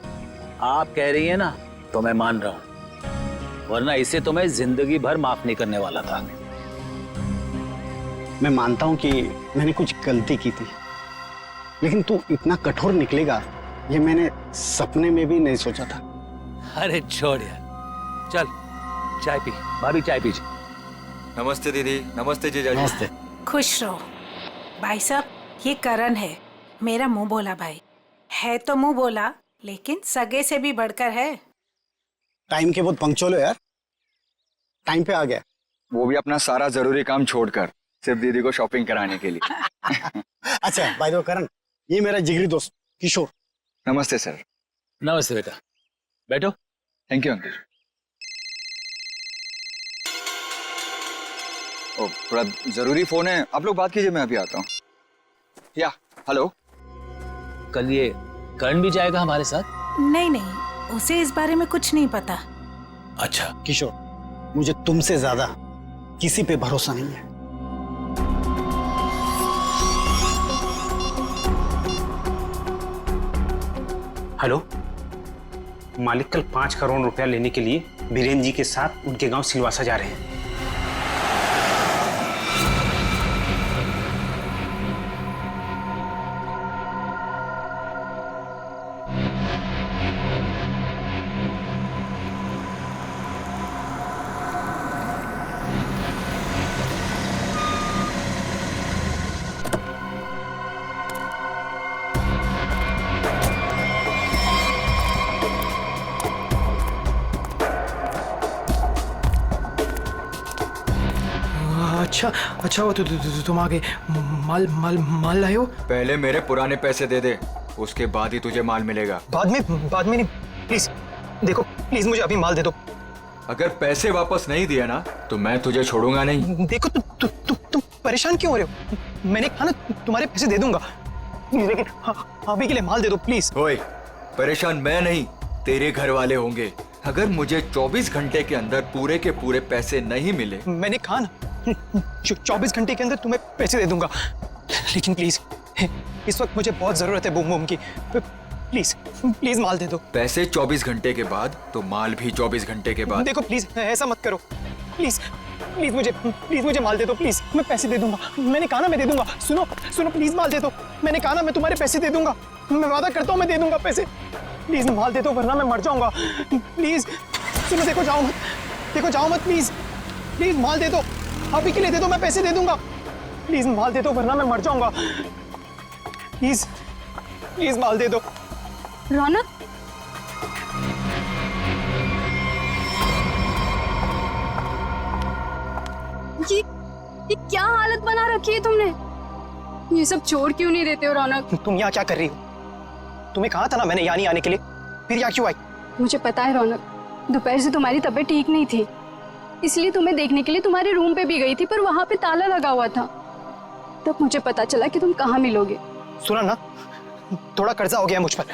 आप कह रही है ना, तो मैं मान रहा हूँ, वरना इसे तो मैं जिंदगी भर माफ नहीं करने वाला था। मैं मानता हूँ कि मैंने कुछ गलती की थी, लेकिन तू इतना कठोर निकलेगा ये मैंने सपने में भी नहीं सोचा था। अरे छोड़ यार, चल चाय पी। भाभी चाय पीजिए। नमस्ते दीदी। नमस्ते जीजा। नमस्ते। खुश रहो। भाई साहब, ये करण है, मेरा मुंह बोला भाई है। तो मुंह बोला, लेकिन सगे से भी बढ़कर है। टाइम के बहुत पंक्चुअल हो यार, टाइम पे आ गया। वो भी अपना सारा जरूरी काम छोड़कर सिर्फ दीदी को शॉपिंग कराने के लिए। अच्छा बाय द वे करण, ये मेरा जिगरी दोस्त किशोर। नमस्ते सर। नमस्ते बेटा, बैठो। Thank you uncle. ओ, थोड़ा जरूरी फोन है, आप लोग बात कीजिए, मैं अभी आता हूँ। या हेलो। कल ये करण भी जाएगा हमारे साथ? नहीं नहीं, उसे इस बारे में कुछ नहीं पता। अच्छा किशोर, मुझे तुमसे ज्यादा किसी पे भरोसा नहीं है। हेलो, मालिक कल 5 करोड़ रुपया लेने के लिए बीरेन जी के साथ उनके गांव सिलवासा जा रहे हैं। अच्छा वो तुम आगे माल लाए हो? पहले मेरे पुराने पैसे दे दे, उसके बाद ही तुझे माल मिलेगा। बाद में नहीं, प्लीज देखो, प्लीज मुझे अभी माल दे दो। अगर पैसे वापस नहीं दिया ना तो मैं तुझे छोड़ूंगा नहीं। देखो तुम परेशान क्यों हो रहे हो? मैंने कहा ना तुम्हारे पैसे दे दूंगा, लेकिन अभी के लिए माल दे दो प्लीज। ओए, परेशान मैं नहीं, तेरे घर वाले होंगे। अगर मुझे 24 घंटे के अंदर पूरे के पूरे पैसे नहीं मिले, मैंने कहा ना 24 घंटे के अंदर तुम्हें पैसे दे दूंगा, लेकिन प्लीज इस वक्त मुझे बहुत जरूरत है बूम बूम की। प्लीज माल दे दो। पैसे 24 घंटे के बाद तो माल भी 24 घंटे के बाद। देखो प्लीज ऐसा मत करो, प्लीज मुझे माल दे दो प्लीज। मैं पैसे दे दूंगा, मैंने कहा ना मैं दे दूंगा। सुनो प्लीज माल दे दो, मैंने कहा ना मैं तुम्हारे पैसे दे दूंगा, मैं वादा करता हूँ मैं दे दूंगा पैसे। प्लीज माल दे दो वरना मैं मर जाऊंगा। प्लीज सुनो, देखो जाओ मत प्लीज माल दे दो, अभी के लिए दे दो, मैं पैसे दे दूंगा। प्लीज माल दे दो वरना मैं मर जाऊंगा। प्लीज माल दे दो। रौनक, ये ये क्या हालत बना रखी है तुमने? ये सब छोड़ क्यों नहीं देते हो रौनक? तुम यहाँ क्या कर रही हो? तुम्हें कहा था ना मैंने यहाँ नहीं आने के लिए, फिर यहाँ क्यों आई? मुझे पता है रौनक, दोपहर से तुम्हारी तबीयत ठीक नहीं थी, इसलिए तुम्हें देखने के लिए तुम्हारे रूम पे भी गई थी, पर वहां पे ताला लगा हुआ था। तब मुझे पता चला कि तुम कहाँ मिलोगे। सुना ना, थोड़ा कर्जा हो गया मुझ पर।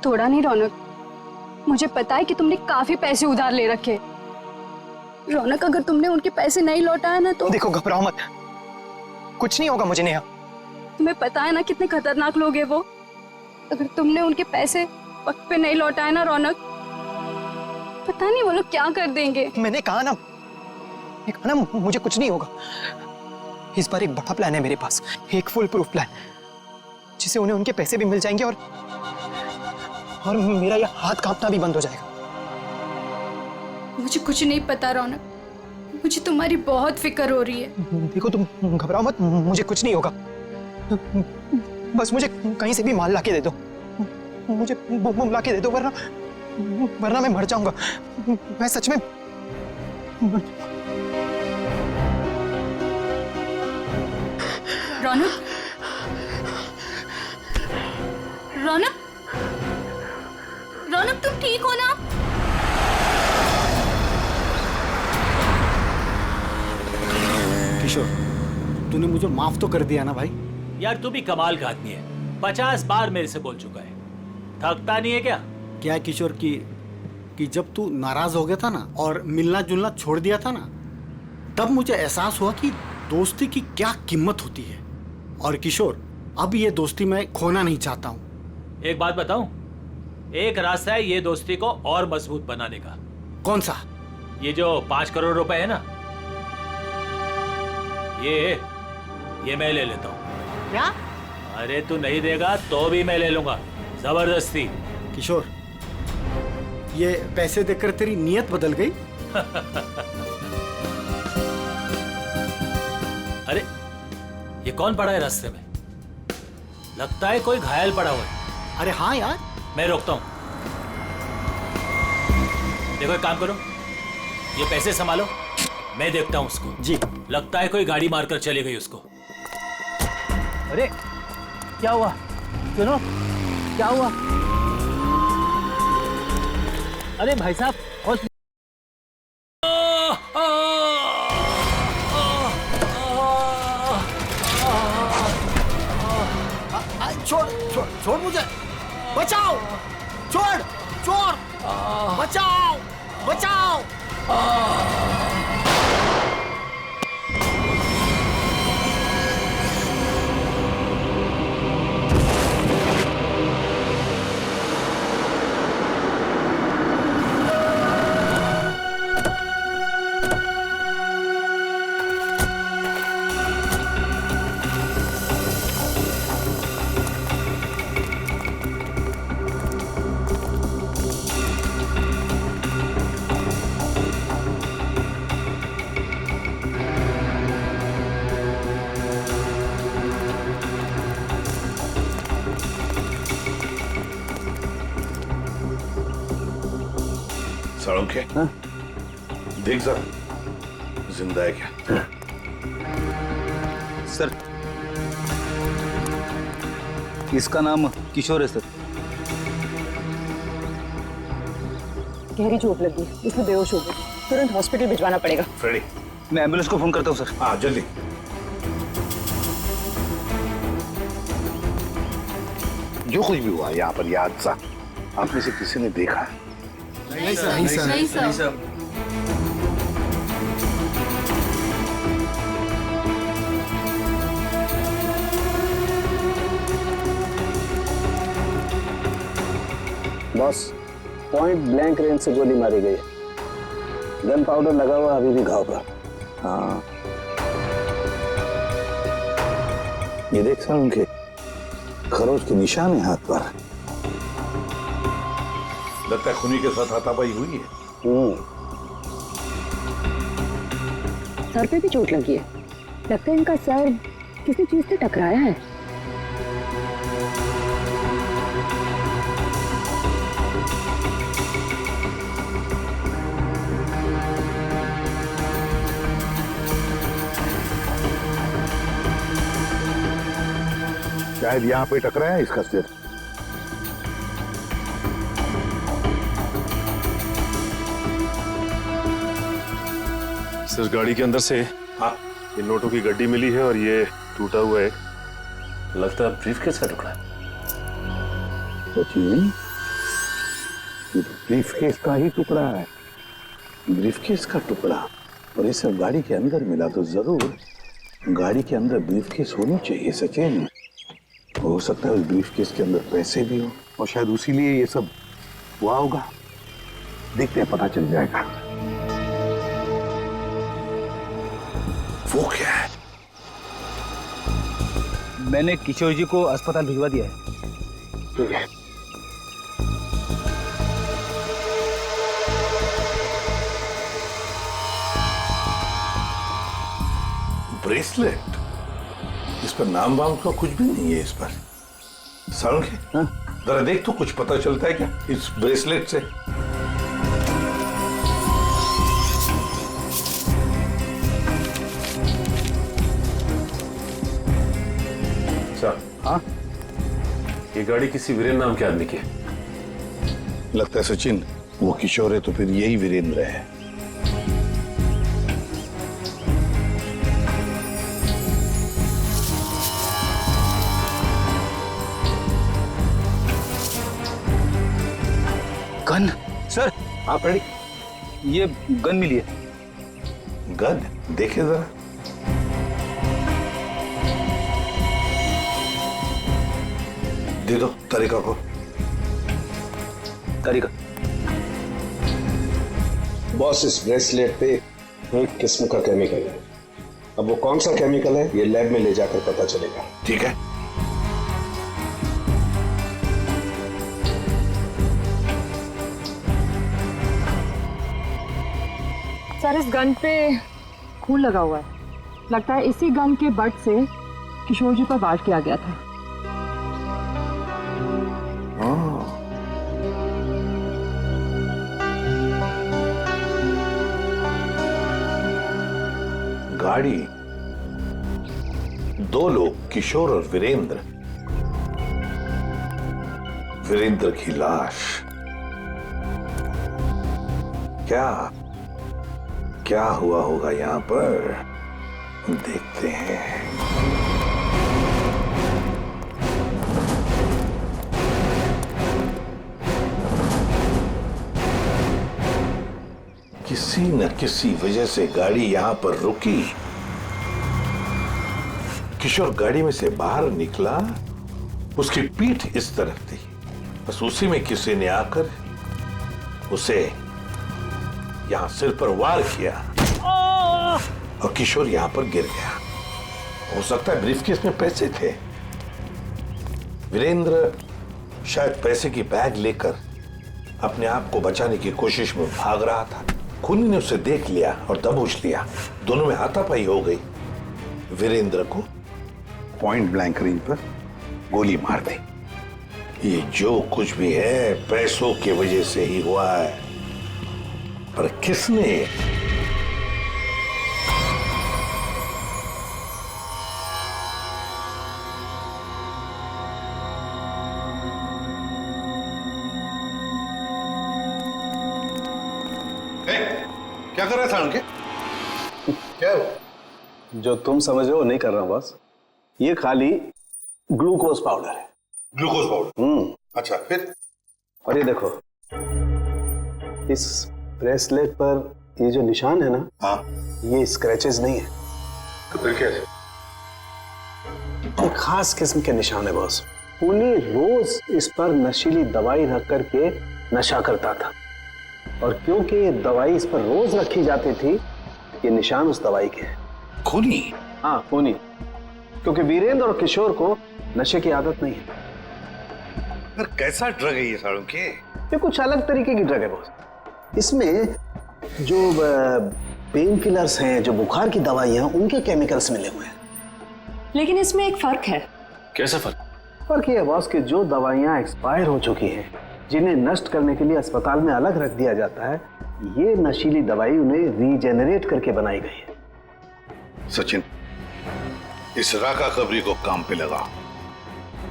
थोड़ा नहीं रौनक, मुझे पता है कि तुमने काफी पैसे उधार ले रखे। रौनक, अगर तुमने उनके पैसे नहीं लौटाया ना तो देखो, घबराओ मत, कुछ नहीं होगा मुझे नेहा। तुम्हें पता है ना कितने खतरनाक लोग हैं वो। अगर तुमने उनके पैसे वक्त पे नहीं लौटाए ना रौनक, पता नहीं वो लोग क्या कर देंगे। मैंने कहा ना मुझे कुछ नहीं होगा। इस बार एक बड़ा प्लान है मेरे पास, एक फुल प्रूफ प्लान, जिससे उन्हें उनके पैसे भी मिल जाएंगे और मेरा ये हाथ कांपना भी बंद हो जाएगा। मुझे कुछ नहीं पता रौनक, मुझे तुम्हारी बहुत फिक्र हो रही है। देखो, तुम घबराओ मत, मुझे कुछ नहीं होगा। बस मुझे कहीं से भी माल लाके दे दो, मुझे बम लाके दे दो, वरना मैं मर जाऊंगा। मैं सच में रौनक, रौनक, रौनक, तुम ठीक हो ना? किशोर, तूने मुझे माफ तो कर दिया ना भाई? यार तू भी कमाल का आदमी है, 50 बार मेरे से बोल चुका है, थकता नहीं है क्या? क्या है किशोर कि जब तू नाराज हो गया था ना और मिलना जुलना छोड़ दिया था ना, तब मुझे एहसास हुआ कि दोस्ती की क्या कीमत होती है। और किशोर, अब ये दोस्ती मैं खोना नहीं चाहता हूँ। एक बात बताऊं, एक रास्ता है ये दोस्ती को और मजबूत बनाने का। कौन सा? ये जो 5 करोड़ रुपए है ना, ये मैं ले लेता हूँ। क्या? अरे तू नहीं देगा तो भी मैं ले लूंगा, जबरदस्ती। किशोर, ये पैसे देकर तेरी नीयत बदल गई? अरे ये कौन पड़ा है रास्ते में? लगता है कोई घायल पड़ा हुआ है। अरे हाँ यार, मैं रोकता हूं। देखो एक काम करो, ये पैसे संभालो, मैं देखता हूं उसको। जी। लगता है कोई गाड़ी मारकर चली गई उसको। अरे क्या हुआ? सुनो, क्या हुआ? अरे भाई साहब, छोड़ मुझे, बचाओ, छोड़, चोर, बचाओ, बचाओ। साळुंखे, देख जरा जिंदा है क्या? सर, इसका नाम किशोर है सर। गहरी चोट लगी, इसमें बेहोश हो गई, तुरंत हॉस्पिटल भिजवाना पड़ेगा। फ्रेडी, मैं एम्बुलेंस को फोन करता हूँ सर। हाँ जल्दी। जो कुछ भी हुआ यहाँ पर, यह हादसा आप में से किसी ने देखा है? नहीं सर, नहीं सर, नहीं sir. Boss, point blank range से गोली मारी गई है, गन पाउडर लगा हुआ अभी भी घाव पर। हाँ, ये देख सर, उनके खरोच के निशान है हाथ पर। लगता है खूनी के साथ हाथापाई हुई है। सर पे भी चोट लगी है, लगता है इनका सर किसी चीज से टकराया है। शायद यहाँ पे टकराया इसका सिर। सर गाड़ी के अंदर से ये नोटों की गड्डी मिली है और ये टूटा हुआ है, लगता है ब्रीफकेस का टुकड़ा है। सचिन, ये ब्रीफकेस का ही टुकड़ा है, ब्रीफकेस का टुकड़ा। और ये सब गाड़ी के अंदर मिला तो जरूर गाड़ी के अंदर ब्रीफकेस होनी चाहिए सचिन। हो सकता है उस ब्रीफकेस के अंदर पैसे भी हो और शायद उसी लिए ये सब हुआ होगा। देखते हैं, पता चल जाएगा। वो क्या है? मैंने किशोर जी को अस्पताल भिजवा दिया है। ठीक है। ब्रेसलेट, इस पर नाम वाम का कुछ भी नहीं है इस पर। सालुंखे, जरा देख तो कुछ पता चलता है क्या इस ब्रेसलेट से? हाँ, ये गाड़ी किसी वीरेंद्र नाम के आदमी की है। लगता है सचिन वो किशोर है तो फिर यही वीरेंद्र है। गन सर, आप रेडी? ये गन मिली है। गन देखे जरा। दे दो तरीका को। तरीका बॉस, इस ब्रेसलेट पे एक किस्म का केमिकल है। अब वो कौन सा केमिकल है ये लैब में ले जाकर पता चलेगा। ठीक है। सर, इस गन पे खून लगा हुआ है। लगता है इसी गन के बट से किशोर जी पर वार किया गया था। गाड़ी, दो लोग, किशोर और वीरेंद्र। वीरेंद्र की लाश। क्या हुआ होगा यहां पर, देखते हैं। किसी न किसी वजह से गाड़ी यहां पर रुकी। किशोर गाड़ी में से बाहर निकला, उसकी पीठ इस तरफ थी, बस उसी में किसी ने आकर उसे यहां सिर पर वार किया और किशोर यहां पर गिर गया। हो सकता है ब्रीफकेस में पैसे थे। वीरेंद्र शायद पैसे की बैग लेकर अपने आप को बचाने की कोशिश में भाग रहा था। खूनी ने उसे देख लिया और दबोच लिया। दोनों में हाथापाई हो गई। वीरेंद्र को पॉइंट ब्लैंक रेंज पर गोली मार दी। ये जो कुछ भी है पैसों की वजह से ही हुआ है, पर किसने? क्या कर रहा था उनके? क्या हो? जो तुम समझ रहे हो नहीं कर रहा हूं बस। ये खाली ग्लूकोज पाउडर है। Glucose powder? अच्छा, फिर? और ये देखो, इस ब्रेसलेट पर ये जो निशान है ना, हाँ, ये स्क्रैचेस नहीं है। तो फिर क्या है? एक खास किस्म के निशान है बॉस। खूनी रोज इस पर नशीली दवाई रख करके नशा करता था, और क्योंकि ये दवाई इस पर रोज रखी जाती थी, ये निशान उस दवाई के हैं। खूनी? हाँ, खूनी। क्योंकि वीरेंद्र और किशोर को नशे की आदत नहीं है। पर कैसा ड्रग है ये सालों के? ये कुछ अलग तरीके की ड्रग है बॉस। इसमें जो पेन किलर्स हैं, जो बुखार की दवाइयां, उनके केमिकल्स मिले हुए हैं। लेकिन इसमें एक फर्क है। कैसा फर्क? फर्क ये है बॉस कि जो दवाइयां एक्सपायर हो चुकी हैं, जिन्हें नष्ट करने के लिए अस्पताल में अलग रख दिया जाता है, ये नशीली दवाई उन्हें रीजेनरेट करके बनाई गई है। सचिन, इस राका कबरी को काम पे लगा।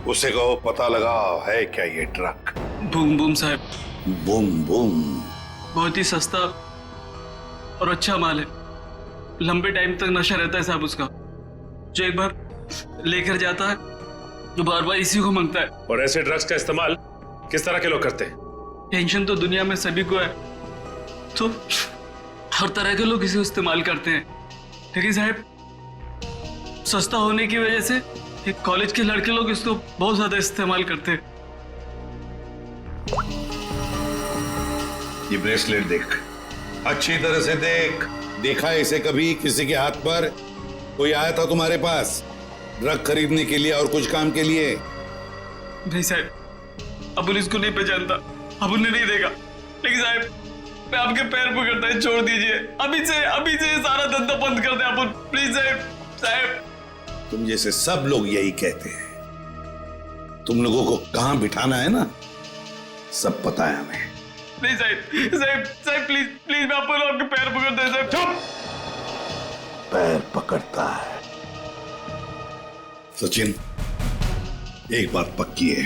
उसे कहो पता लगा है क्या ये ट्रक। बूम बूम साहब। बूम बूम बहुत ही सस्ता और अच्छा माल है। लंबे टाइम तक नशा रहता है साहब उसका। जो एक बार लेकर जाता है तो बार बार इसी को मांगता है। और ऐसे ड्रग्स का इस्तेमाल किस तरह के लोग करते हैं? टेंशन तो दुनिया में सभी को है, तो हर तरह के लोग इसे इस्तेमाल करते हैं। लेकिन साहब सस्ता होने की वजह से एक कॉलेज के लड़के लोग इसको बहुत ज्यादा इस्तेमाल करते हैं। ये ब्रेसलेट देख, अच्छी तरह से देख। देखा है इसे कभी किसी के हाथ पर? कोई आया था तुम्हारे पास ड्रग खरीदने के लिए और कुछ काम के लिए? नहीं साहब, अबुल इसको नहीं पहचानता, अबुल ने नहीं देगा। लेकिन साहब मैं आपके पैर पकड़ता है, छोड़ दीजिए। अभी से सारा धंधा बंद कर दे अबुल, प्लीज साहब। तुम जैसे सब लोग यही कहते हैं। तुम लोगों को कहां बिठाना है ना, सब पता है हमें। नहीं साहब प्लीज मैं आपके पैर पकड़ता है साहब। चुप! पैर पकड़ता है। सचिन, एक बात पक्की है,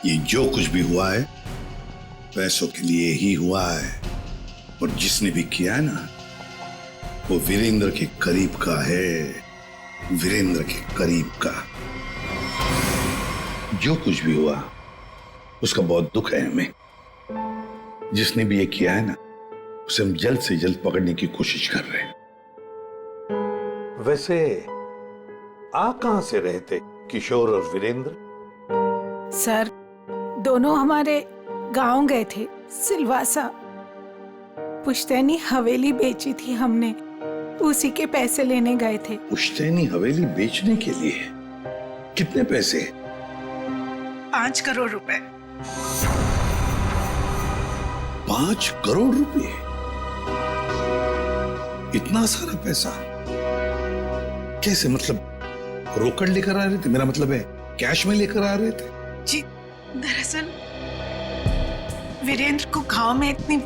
ये जो कुछ भी हुआ है पैसों के लिए ही हुआ है। और जिसने भी किया है ना, वो वीरेंद्र के करीब का है, वीरेंद्र के करीब का। जो कुछ भी हुआ उसका बहुत दुख है हमें। जिसने भी ये किया है ना, उसे हम जल्द से जल्द पकड़ने की कोशिश कर रहे हैं। वैसे आ कहां से रहे थे किशोर और वीरेंद्र? सर दोनों हमारे गांव गए थे, सिलवासा। पुश्तैनी हवेली बेची थी हमने, उसी के पैसे लेने गए थे। पुश्तैनी हवेली बेचने के लिए? कितने पैसे? 5 करोड़ रुपए। 5 करोड़ रुपए? इतना सारा पैसा कैसे? मतलब रोकड़ लेकर आ रहे थे? मेरा मतलब है कैश में लेकर आ रहे थे? जी दरअसल वीरेंद्र को गांव में इतनी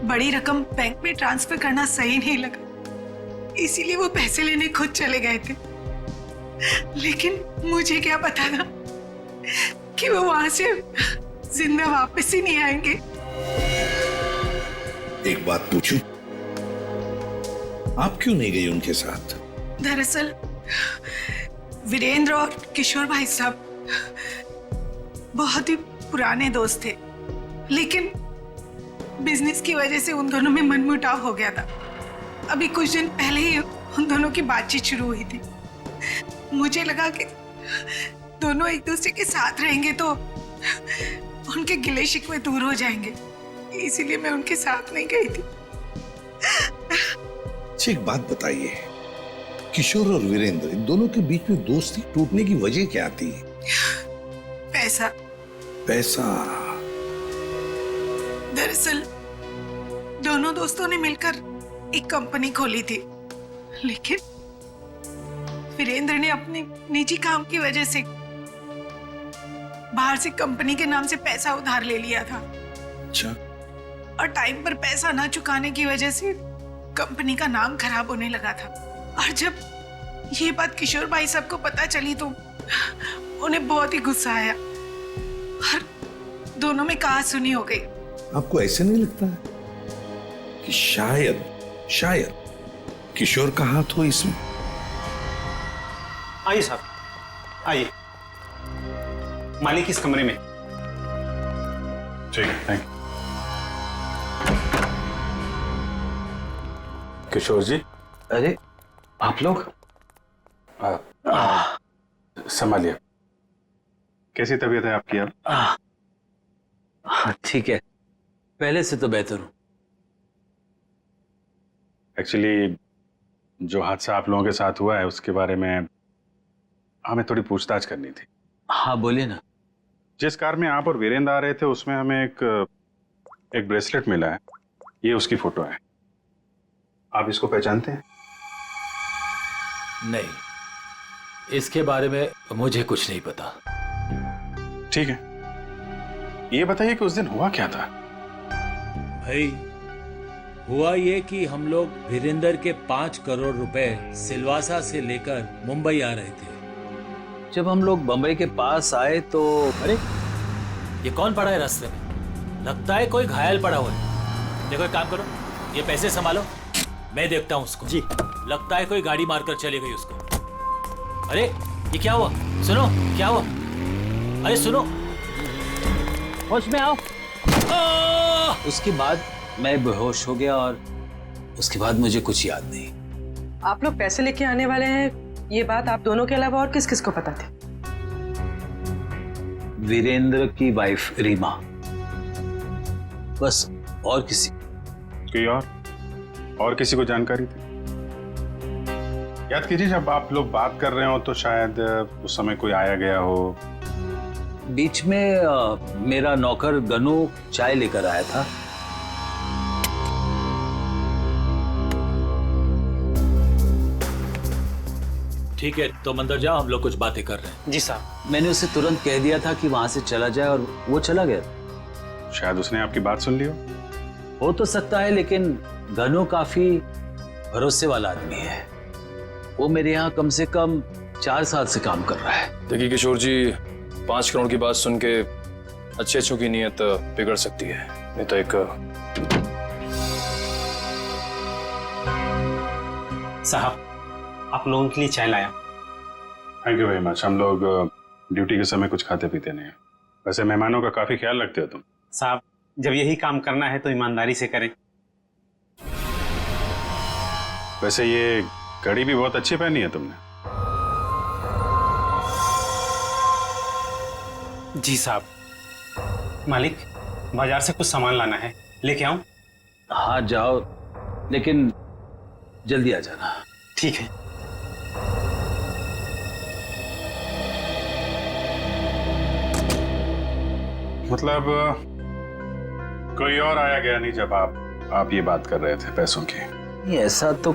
बड़ी रकम बैंक में ट्रांसफर करना सही नहीं लगा, इसीलिए वो पैसे लेने खुद चले गए थे। लेकिन मुझे क्या पता था कि वो वहां से जिंदा वापस ही नहीं आएंगे। एक बात पूछूं, आप क्यों नहीं गई उनके साथ? दरअसल वीरेंद्र और किशोर भाई साहब बहुत ही पुराने दोस्त थे, लेकिन बिजनेस की वजह से उन दोनों में मनमुटाव हो गया था। अभी कुछ दिन पहले ही उन दोनों की बातचीत शुरू हुई थी। मुझे लगा कि दोनों एक दूसरे के साथ रहेंगे तो उनके गिले शिकवे दूर हो जाएंगे, इसीलिए मैं उनके साथ नहीं गई थी। एक बात बताइए, किशोर और वीरेंद्र इन दोनों के बीच में दोस्ती टूटने की वजह क्या थी? पैसा। पैसा? दरअसल दोनों दोस्तों ने मिलकर एक कंपनी खोली थी, लेकिन वीरेंद्र ने अपने निजी काम की वजह से बाहर से कंपनी के नाम से पैसा उधार ले लिया था। अच्छा। और टाइम पर पैसा ना चुकाने की वजह से कंपनी का नाम खराब होने लगा था। और जब ये बात किशोर भाई साहब को पता चली तो उन्हें बहुत ही गुस्सा आया और दोनों में कहा-सुनी हो गई। आपको ऐसे नहीं लगता है कि शायद किशोर का हाथ हो इसमें? आइए साहब, आइए। मालिक इस कमरे में। ठीक है, थैंक यू। किशोर जी। अरे आप लोग? संभालिए। कैसी तबीयत है आपकी अब? ठीक है, पहले से तो बेहतर हूं। एक्चुअली जो हादसा आप लोगों के साथ हुआ है उसके बारे में हमें थोड़ी पूछताछ करनी थी। हाँ बोलिए ना। जिस कार में आप और वीरेंद्र आ रहे थे उसमें हमें एक ब्रेसलेट मिला है, ये उसकी फोटो है। आप इसको पहचानते हैं? नहीं, इसके बारे में मुझे कुछ नहीं पता। ठीक है, ये बताइए कि उस दिन हुआ क्या था? भाई हुआ ये कि हम लोग वीरेंद्र के 5 करोड़ रुपए सिलवासा से लेकर मुंबई आ रहे थे। जब हम लोग बम्बई के पास आए तो अरे ये कौन पड़ा है रास्ते में? लगता है कोई घायल पड़ा हुआ है। देखो एक काम करो, ये पैसे संभालो, मैं देखता हूँ उसको। जी। लगता है कोई गाड़ी मारकर चली गई उसको। अरे ये क्या हुआ? सुनो, क्या हुआ? अरे सुनो, होश में आओ। उसके बाद मैं बेहोश हो गया और उसके बाद मुझे कुछ याद नहीं। आप लोग पैसे लेके आने वाले हैं, ये बात आप दोनों के अलावा और किस किस को पता थी? वीरेंद्र की वाइफ रीमा, बस। और किसी कोई और किसी को जानकारी थी? याद कीजिए, जब आप लोग बात कर रहे हो तो शायद उस समय कोई आया गया हो। बीच में मेरा नौकर गनू चाय लेकर आया था। ठीक है, तुम अंदर जाओ, हम लोग कुछ बातें कर रहे हैं। जी साहब। मैंने उसे तुरंत कह दिया था कि वहां से चला जाए और वो चला गया। शायद उसने आपकी बात सुन ली हो तो सकता है, लेकिन गनू काफी भरोसे वाला आदमी है। वो मेरे यहाँ कम से कम 4 साल से काम कर रहा है। देखिए किशोर जी, 5 करोड़ की बात सुन के अच्छे की नीयत बिगड़ सकती है। नहीं तो एक साहब, आप लोगों के लिए चाय लाया। Thank you very much. हम लोग ड्यूटी के समय कुछ खाते पीते नहीं है। वैसे मेहमानों का काफी ख्याल रखते हो तुम। साहब, जब यही काम करना है तो ईमानदारी से करें। वैसे ये घड़ी भी बहुत अच्छी पहनी है तुमने। जी साहब। मालिक, बाजार से कुछ सामान लाना है, लेके आऊं? हाँ जाओ, लेकिन जल्दी आ जाना। ठीक है। मतलब कोई और आया गया नहीं जब आप ये बात कर रहे थे पैसों की? नहीं, ऐसा तो।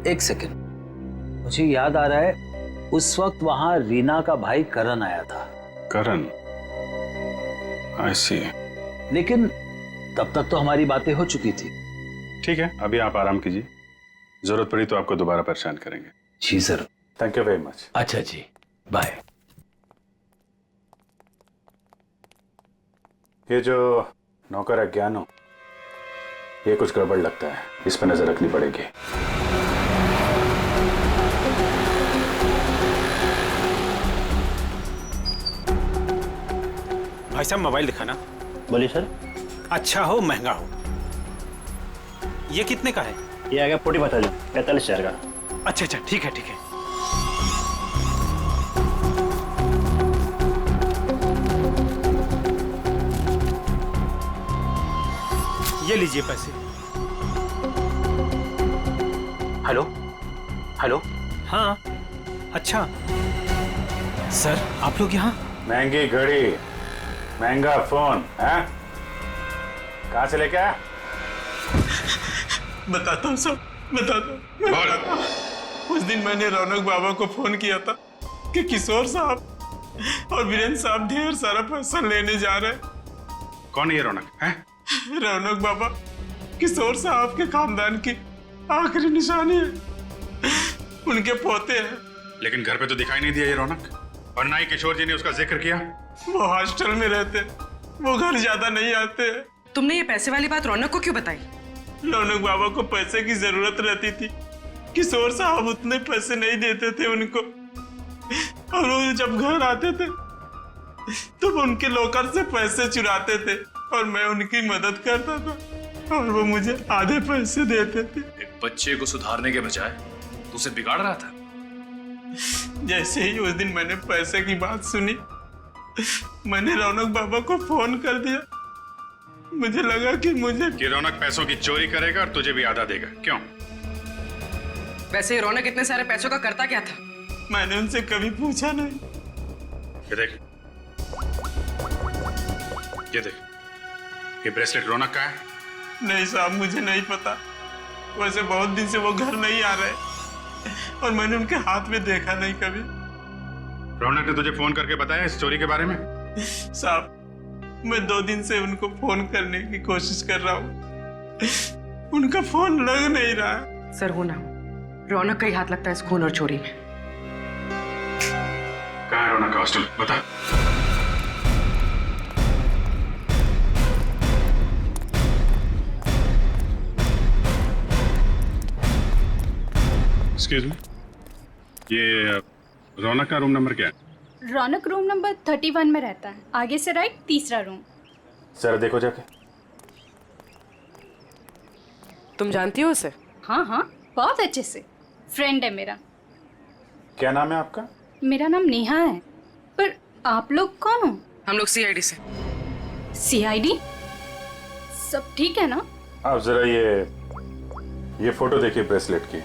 एक सेकंड, मुझे याद आ रहा है, उस वक्त वहां रीना का भाई करण आया था। करण? आई सी। लेकिन तब तक तो हमारी बातें हो चुकी थी। ठीक है, अभी आप आराम कीजिए, जरूरत पड़ी तो आपको दोबारा परेशान करेंगे। जी sir. Thank you very much. अच्छा जी, बाय। ये जो नौकर है ज्ञानो, ये कुछ गड़बड़ लगता है, इस पर नजर रखनी पड़ेगी। भाई साहब, मोबाइल दिखाना। बोलिए सर। अच्छा हो महंगा हो। ये कितने का है? ये आ गया 45,000 का। अच्छा अच्छा, ठीक है ठीक है। ये लीजिए पैसे। Hello hello. हाँ, अच्छा सर, आप लोग यहाँ? महंगी घड़ी, महंगा फोन है, कहाँ से लेके आया? बताता हूँ सब, बताता हूँ। उस दिन मैंने रौनक बाबा को फोन किया था कि किशोर साहब और वीरेंद्र साहब ढेर सारा पैसा लेने जा रहे हैं। कौन है ये रौनक? है रौनक बाबा किशोर साहब के खानदान की आखिरी निशानी है, उनके पोते हैं। लेकिन घर पे तो दिखाई नहीं दिया ये रौनक, और ना ही किशोर जी ने उसका जिक्र किया। वो हॉस्टल में रहते, वो घर ज्यादा नहीं आते। तुमने ये पैसे वाली बात रौनक को क्यों बताई? रौनक बाबा को पैसे की जरूरत रहती थी, किशोर साहब उतने पैसे नहीं देते थे उनको, और वो जब घर आते थे तो उनके लॉकर से पैसे चुराते थे और मैं उनकी मदद करता था और वो मुझे आधे पैसे देते थे। एक बच्चे को सुधारने के बजाय तू उसे बिगाड़ रहा था। जैसे ही उस दिन मैंने पैसे की बात सुनी, मैंने रौनक बाबा को फोन कर दिया। मुझे लगा कि रौनक पैसों की चोरी करेगा और तुझे भी आधा देगा। क्यों? वैसे रौनक इतने सारे पैसों का करता क्या था? मैंने उनसे कभी पूछा नहीं। ये देख, ये देख, ये ब्रेसलेट रौनक का है? नहीं साहब, मुझे नहीं पता। वैसे बहुत दिन से वो घर नहीं आ रहे और मैंने उनके हाथ में देखा नहीं कभी। रौनक ने तुझे फोन करके बताया इस चोरी के बारे में? साहब, मैं 2 दिन से उनको फोन करने की कोशिश कर रहा हूँ, उनका फोन लग नहीं रहा। सर, हो ना रौनक का ही हाथ लगता है इस खून और चोरी में। कहाँ है रौनक का हॉस्टल, बता। एक्सक्यूज मी, ये रौनक का रूम नंबर क्या है? रौनक रूम नंबर 31 में रहता है, आगे से राइट, तीसरा रूम। सर देखो जाके। तुम जानती हो उसे? हाँ हाँ, बहुत अच्छे से, फ्रेंड है मेरा। क्या नाम है आपका? मेरा नाम नेहा है। पर आप लोग कौन हो? हम लोग सीआईडी से। सीआईडी? सब ठीक है ना? आप जरा ये फोटो देखिए ब्रेसलेट की,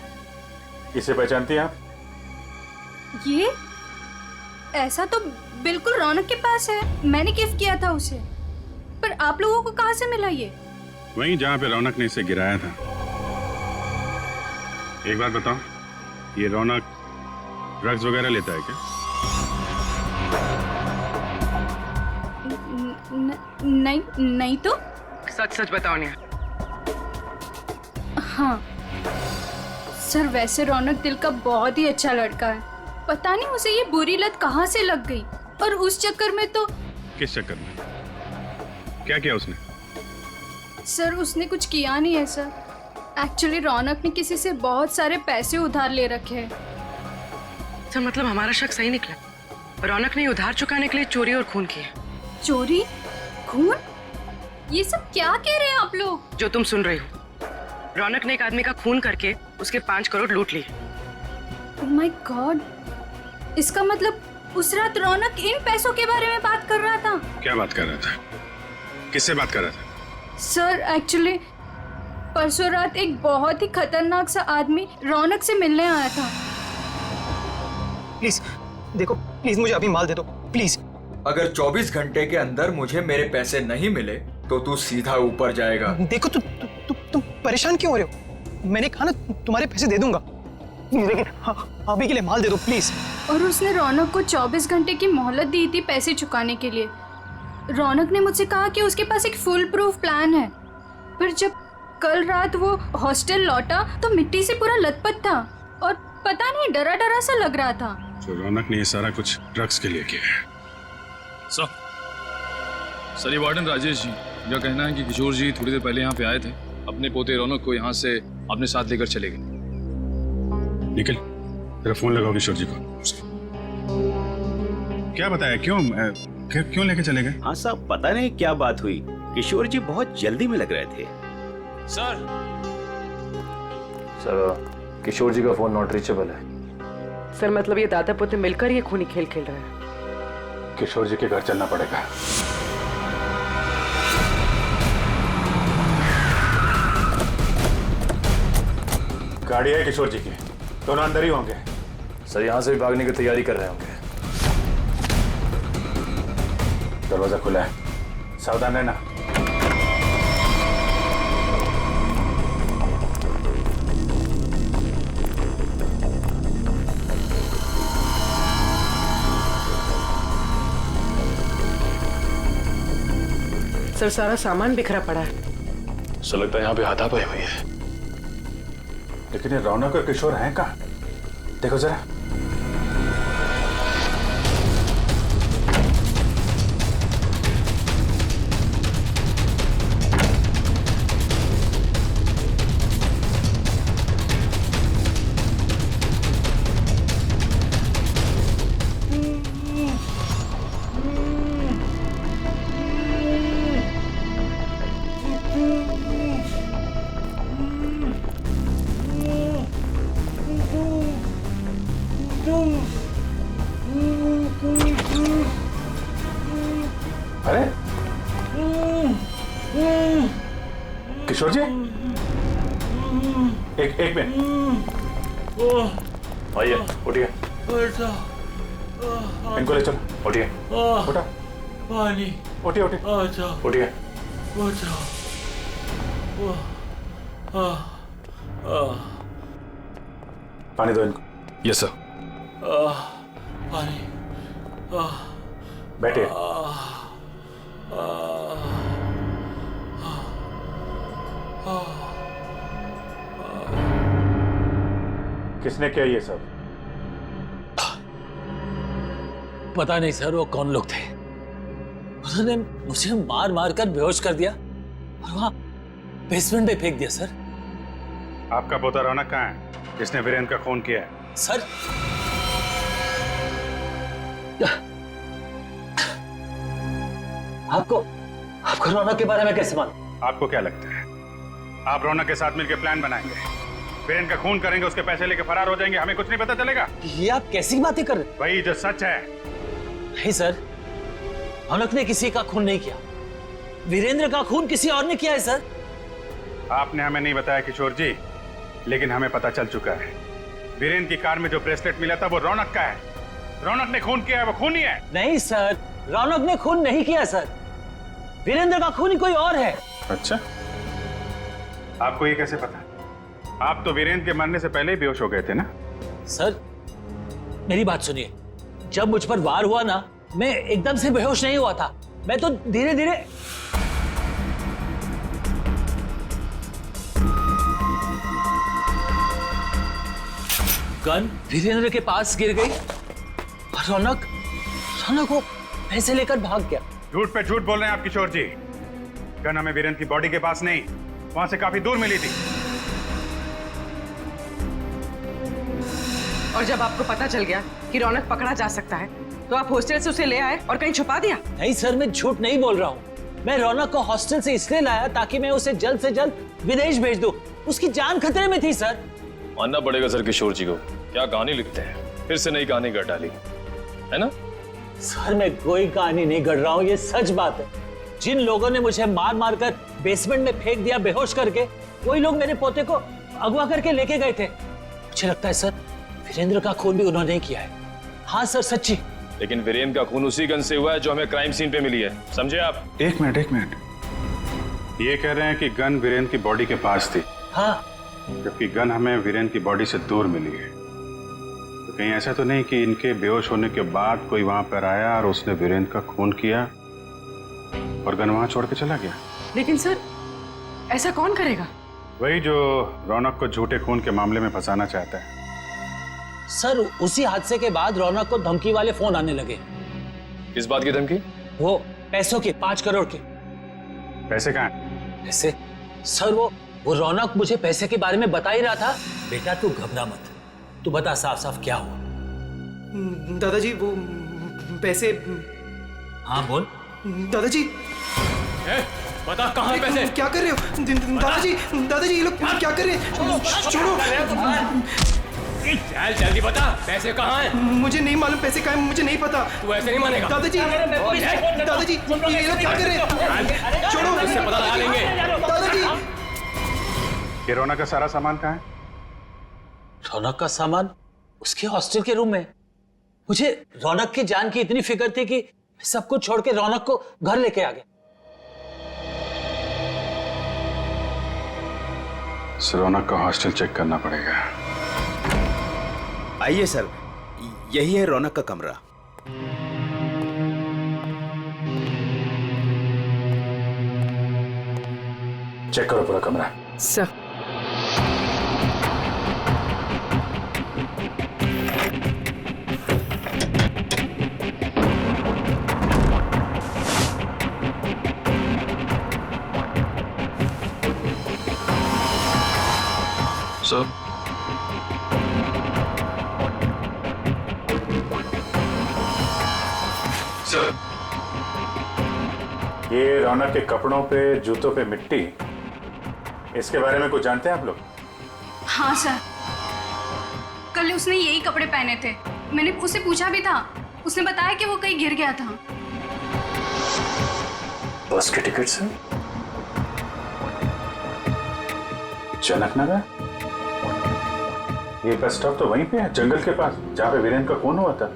इसे पहचानती हैं आप? ये ऐसा तो बिल्कुल रौनक के पास है, मैंने गिफ्ट किया था उसे। पर आप लोगों को कहाँ से मिला ये? वहीं जहाँ पे रौनक ने इसे गिराया था। एक बात बताओ, ये रौनक ड्रग्स वगैरह लेता है क्या? नहीं तो। सच सच बताओ नेहा। हाँ सर, वैसे रौनक दिल का बहुत ही अच्छा लड़का है। पता नहीं उसे ये बुरी लत कहाँ से लग गई, और उस चक्कर में तो। किस चक्कर में? क्या किया उसने? सर उसने कुछ किया नहीं है सर। एक्चुअली रौनक ने किसी से बहुत सारे पैसे उधार ले रखे हैं। सर मतलब हमारा शक सही निकला, रौनक ने उधार चुकाने के लिए चोरी और खून किया। चोरी, खून? ये सब क्या कह रहे हैं आप लोग? जो तुम सुन रही हो, रौनक ने एक आदमी का खून करके उसके 5 करोड़ लूट लिए। ओह माय गॉड, इसका मतलब उस रात रौनक इन पैसों के बारे में बात कर रहा था। क्या बात कर रहा था? किससे बात कर रहा था? सर एक्चुअली परसों रात एक बहुत ही खतरनाक सा आदमी रौनक से मिलने आया था। प्लीज देखो, प्लीज मुझे अभी माल दे दो प्लीज। अगर 24 घंटे के अंदर मुझे मेरे पैसे नहीं मिले तो तू सीधा ऊपर जाएगा। देखो तुम परेशान क्यों हो रहे हो? मैंने कहा ना तुम्हारे पैसे दे दूंगा, लेकिन अभी के लिए माल दे दो प्लीज। और उसने रौनक को 24 घंटे की मोहलत दी थी पैसे चुकाने के लिए। रौनक ने मुझसे कहा कि उसके पास एक फुल प्रूफ प्लान है। पर जब कल रात वो हॉस्टल लौटा तो मिट्टी से पूरा लथपथ था और पता नहीं डरा डरा सा लग रहा था। तो रौनक ने ये सारा कुछ ड्रग्स के लिए किया है। सर ये वार्डन राजेश जी का कहना है कि किशोर जी थोड़ी देर पहले यहाँ पे आए थे, अपने पोते रौनक को यहाँ से अपने साथ लेकर चले गए। निखिल, तेरा फोन लगाओ किशोर जी को। क्या बताया, क्यों लेके चले गए? हाँ साहब, पता नहीं क्या बात हुई, किशोर जी बहुत जल्दी में लग रहे थे। सर किशोर जी का फोन नॉट रीचेबल है। सर मतलब ये दादा पोते मिलकर ये खूनी खेल खेल रहे हैं। किशोर जी के घर चलना पड़ेगा। गाड़ी है किशोर जी की, दोनों अंदर ही होंगे। सर यहाँ से भी भागने की तैयारी कर रहे होंगे। दरवाजा खुला है, सावधान रहना। सर सारा सामान बिखरा पड़ा है। सर लगता है यहाँ पे हाथापाई हुई है। लेकिन ये रौनक और किशोर हैं कहाँ? देखो जरा। अरे किशोर जी, एक मिनट, आइए उठिए। इनको ले चलो, उठिए। उठा, पानी, उठिए उठिए। पानी दो इनको। Yes sir. पानी, बैठिए। किसने किया ये सब? पता नहीं सर वो कौन लोग थे। उन्होंने मुझे मार मार कर बेहोश कर दिया और वहां बेसमेंट में फेंक दिया सर। आपका पोता रौनक कहाँ है जिसने वीरेंद्र का खून किया है? सर आपको रौनक के बारे में कैसे मालूम? आपको क्या लगता है आप रौनक के साथ मिलकर प्लान बनाएंगे, वीरेंद्र का खून करेंगे, उसके पैसे लेके फरार हो जाएंगे, हमें कुछ नहीं पता चलेगा? ये आप कैसी बातें कर रहे हैं? वही जो सच है। नहीं सर, रौनक ने किसी का खून नहीं किया, वीरेंद्र का खून किसी और ने किया है सर। आपने हमें नहीं बताया किशोर जी, लेकिन हमें पता चल चुका है वीरेंद्र की कार में जो ब्रेसलेट मिला था वो रौनक का है। रौनक ने खून किया है, वो खून ही है। नहीं सर, रौनक ने खून नहीं किया सर, वीरेंद्र का खून ही कोई और है। अच्छा, आपको ये कैसे पता? आप तो वीरेंद्र के मरने से पहले ही बेहोश हो गए थे ना? सर मेरी बात सुनिए, जब मुझ पर वार हुआ ना, मैं एकदम से बेहोश नहीं हुआ था, मैं तो धीरे धीरे। गन वीरेंद्र के पास गिर गई और रौनक वो पैसे लेकर भाग गया। झूठ पे झूठ बोल रहे हैं आप किशोर जी। गन हमें वीरेंद्र की बॉडी के पास नहीं, वहां से काफी दूर मिली थी। और जब आपको पता चल गया कि रौनक पकड़ा जा सकता है तो आप हॉस्टल से उसे ले आए और कहीं छुपा दिया? नहीं सर, मैं झूठ नहीं बोल रहा हूँ। मैं रौनक को हॉस्टल से इसलिए लाया ताकि मैं उसे जल्द से जल्द विदेश भेज दूं। उसकी जान खतरे में थी सर। मानना पड़ेगा सर किशोर जी को, क्या कहानी लिखते हैं, फिर से नई कहानी गढ़ डाली है ना? सर मैं कोई कहानी नहीं गढ़ रहा हूँ, ये सच बात है। जिन लोगों ने मुझे मार मार कर बेसमेंट में फेंक दिया बेहोश करके, वही लोग मेरे पोते को अगवा करके लेके गए थे। मुझे लगता है सर वीरेंद्र का खून भी उन्होंने किया है। हाँ सर, सच्ची। लेकिन वीरेंद्र का खून उसी गन से हुआ है जो हमें क्राइम सीन पे मिली है, समझे आप? एक मिनट, ये कह रहे हैं कि गन वीरेंद्र की बॉडी के पास थी। हाँ, जबकि गन हमें वीरेंद्र की बॉडी से दूर मिली है। तो कहीं ऐसा तो नहीं कि इनके बेहोश होने के बाद कोई वहां पर आया और उसने वीरेंद्र का खून किया और गन वहां छोड़ के चला गया? लेकिन सर ऐसा कौन करेगा? वही जो रौनक को झूठे खून के मामले में फंसाना चाहता है। सर उसी हादसे के बाद रौनक को धमकी वाले फोन आने लगे। किस बात की धमकी? वो पैसों के, 5 करोड़ के। पैसे कहाँ हैं? पैसे? सर वो रौनक मुझे पैसे के बारे में बता ही रहा था। बेटा तू घबरा मत, तू बता साफ साफ क्या हुआ। दादाजी वो पैसे। हाँ बोल। दादाजी बता कहाँ है पैसे? क्या कर रहे हो दादाजी ये लोग क्या कर रहे हैं? छोड़ो। चल जल्दी बता, पैसे कहाँ हैं? मुझे नहीं मालूम पैसे कहाँ हैं, मुझे नहीं पता। तू ऐसे नहीं मानेगा। दादाजी ये लोग क्या कर रहे हैं? छोड़ो, इससे पता लगा लेंगे। दादाजी ये रौनक का सारा सामान कहाँ है? रौनक का सामान उसके हॉस्टल के रूम में। मुझे रौनक की जान की इतनी फिक्र थी कि सब कुछ छोड़ के रौनक को घर लेके आ गया। रौनक का हॉस्टल चेक करना पड़ेगा। आइए सर, यही है रौनक का कमरा। चेक करो पूरा कमरा। सर ये रौनक के कपड़ों पे, जूतों पे मिट्टी, इसके बारे में कुछ जानते हैं आप लोग? हाँ सर, कल उसने यही कपड़े पहने थे। मैंने उससे पूछा भी था, उसने बताया कि वो कहीं गिर गया था। बस के टिकट से जनक नगर? ये बस स्टॉप तो वहीं पे है, जंगल के पास, जहाँ पे वीरेंद्र का खून हुआ था।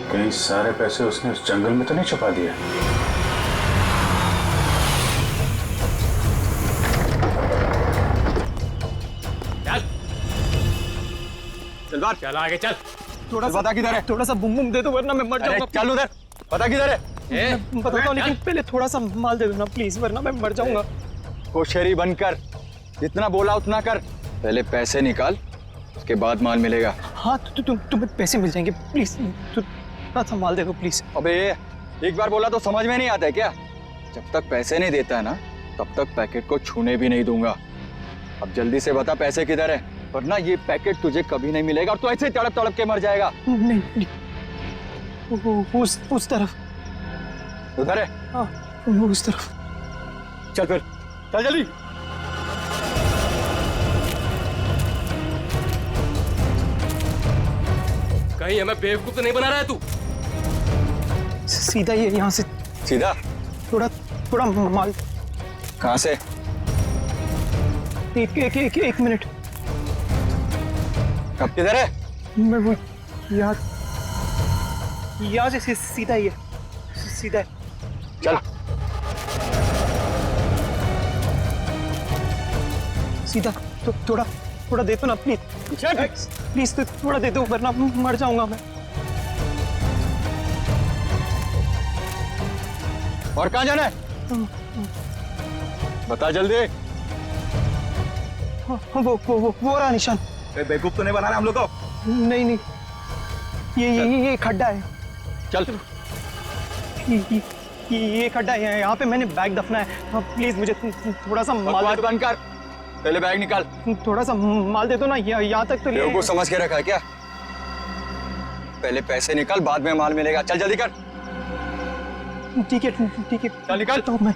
कहीं सारे पैसे उसने उस जंगल में तो नहीं छुपा दिया? चल बाहर, चल आगे चल। थोड़ा सा किधर है? थोड़ा सा बुम बुम दे दो वरना मैं मर जाऊंगा। चल उधर, पता किधर है? मैं बताता हूँ, लेकिन पहले थोड़ा सा माल दे दो ना प्लीज, वरना मैं मर जाऊंगा। होशियारी बनकर जितना बोला उतना कर। पहले पैसे निकाल, उसके बाद माल मिलेगा। हाँ तुम्हें पैसे मिल जाएंगे प्लीज, थोड़ा संभाल दे दो प्लीज। अबे एक बार बोला तो समझ में नहीं आता है क्या? जब तक पैसे नहीं देता है ना तब तक पैकेट को छूने भी नहीं दूंगा। अब जल्दी से बता पैसे किधर है, वरना ये पैकेट तुझे कभी नहीं मिलेगा और तू ऐसे तड़प तड़प के मर जाएगा। नहीं, उस तरफ। उधर है? हाँ उस तरफ। चल फिर चल जल्दी। कहीं हमें बेवकूफ तो नहीं बना रहा है तू? सीधा ये यहाँ से। सीधा? थोड़ा माल। कहाँ से? एक मिनट। कब किधर है? मैं वो यहाँ से सीधा ही है, सीधा है। चल सीधा। तो थोड़ा दे दो ना प्लीज, प्लीज तो थोड़ा दे दो वरना मर जाऊंगा मैं। और कहाँ जाना है? बता जल्दी। वो रहा निशान। बेवकूफ तो नहीं बना रहा हम लोग को? नहीं, ये खड्डा है। चल ये खड्डा है, यहाँ पे मैंने बैग दफना है। प्लीज मुझे थोड़ा सा माल बंद कर, पहले बैग निकाल। थोड़ा सा माल दे दो ना, यहाँ तक तो ले। को समझ के रखा है क्या? पहले पैसे निकाल, बाद में माल मिलेगा। चल जल्दी कर। ठीक है चल निकाल। तो मैं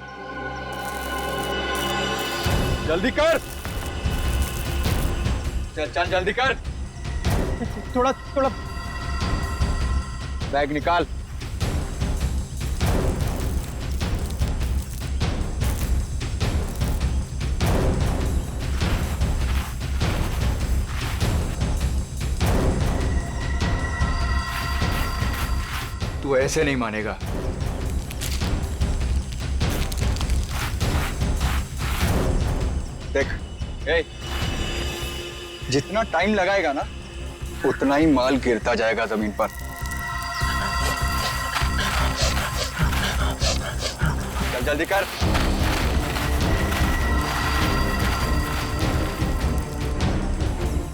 जल्दी कर। चल जल्दी कर। थोड़ा बैग निकाल। तू ऐसे नहीं मानेगा। देख, जितना टाइम लगाएगा ना उतना ही माल गिरता जाएगा जमीन पर। चल जल्दी कर।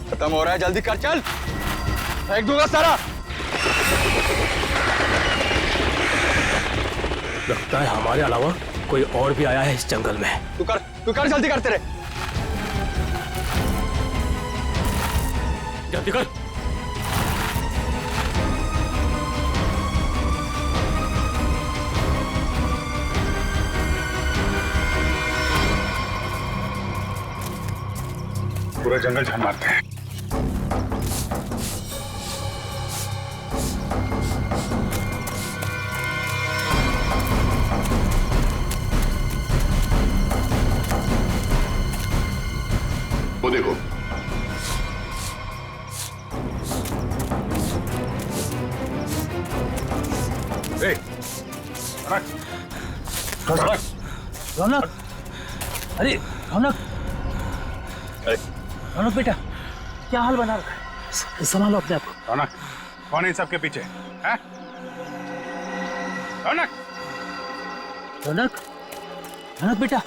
खत्म हो रहा है, जल्दी कर। चल फेंक दूंगा सारा। लगता है हमारे अलावा कोई और भी आया है इस जंगल में। तू कर जल्दी कर। तेरे जल्दी कर। पूरा जंगल छान मारते हैं। वो देखो, रौनक, अरे रौनक बेटा, क्या हाल बना रखा है? संभालो अपने आप को। रौनक, कौन है इन सबके पीछे? हैं? रौनक बेटा।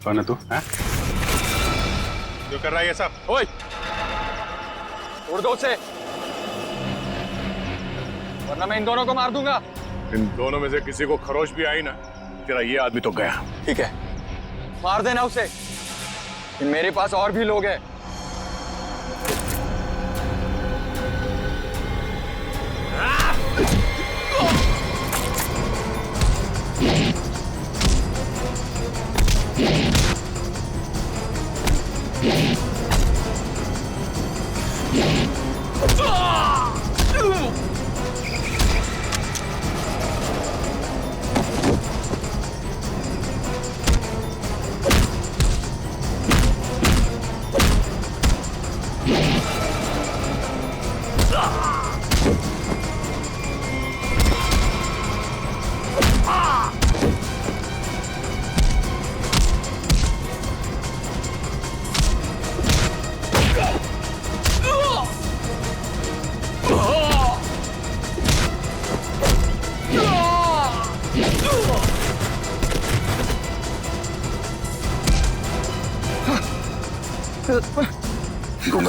कौन है तू? हैं? जो कर रहा है ये सब? ओए, उड़ दो उसे, वरना मैं इन दोनों को मार दूंगा। इन दोनों में से किसी को खरोच भी आई ना, तेरा ये आदमी तो गया। ठीक है, मार देना उसे। मेरे पास और भी लोग हैं।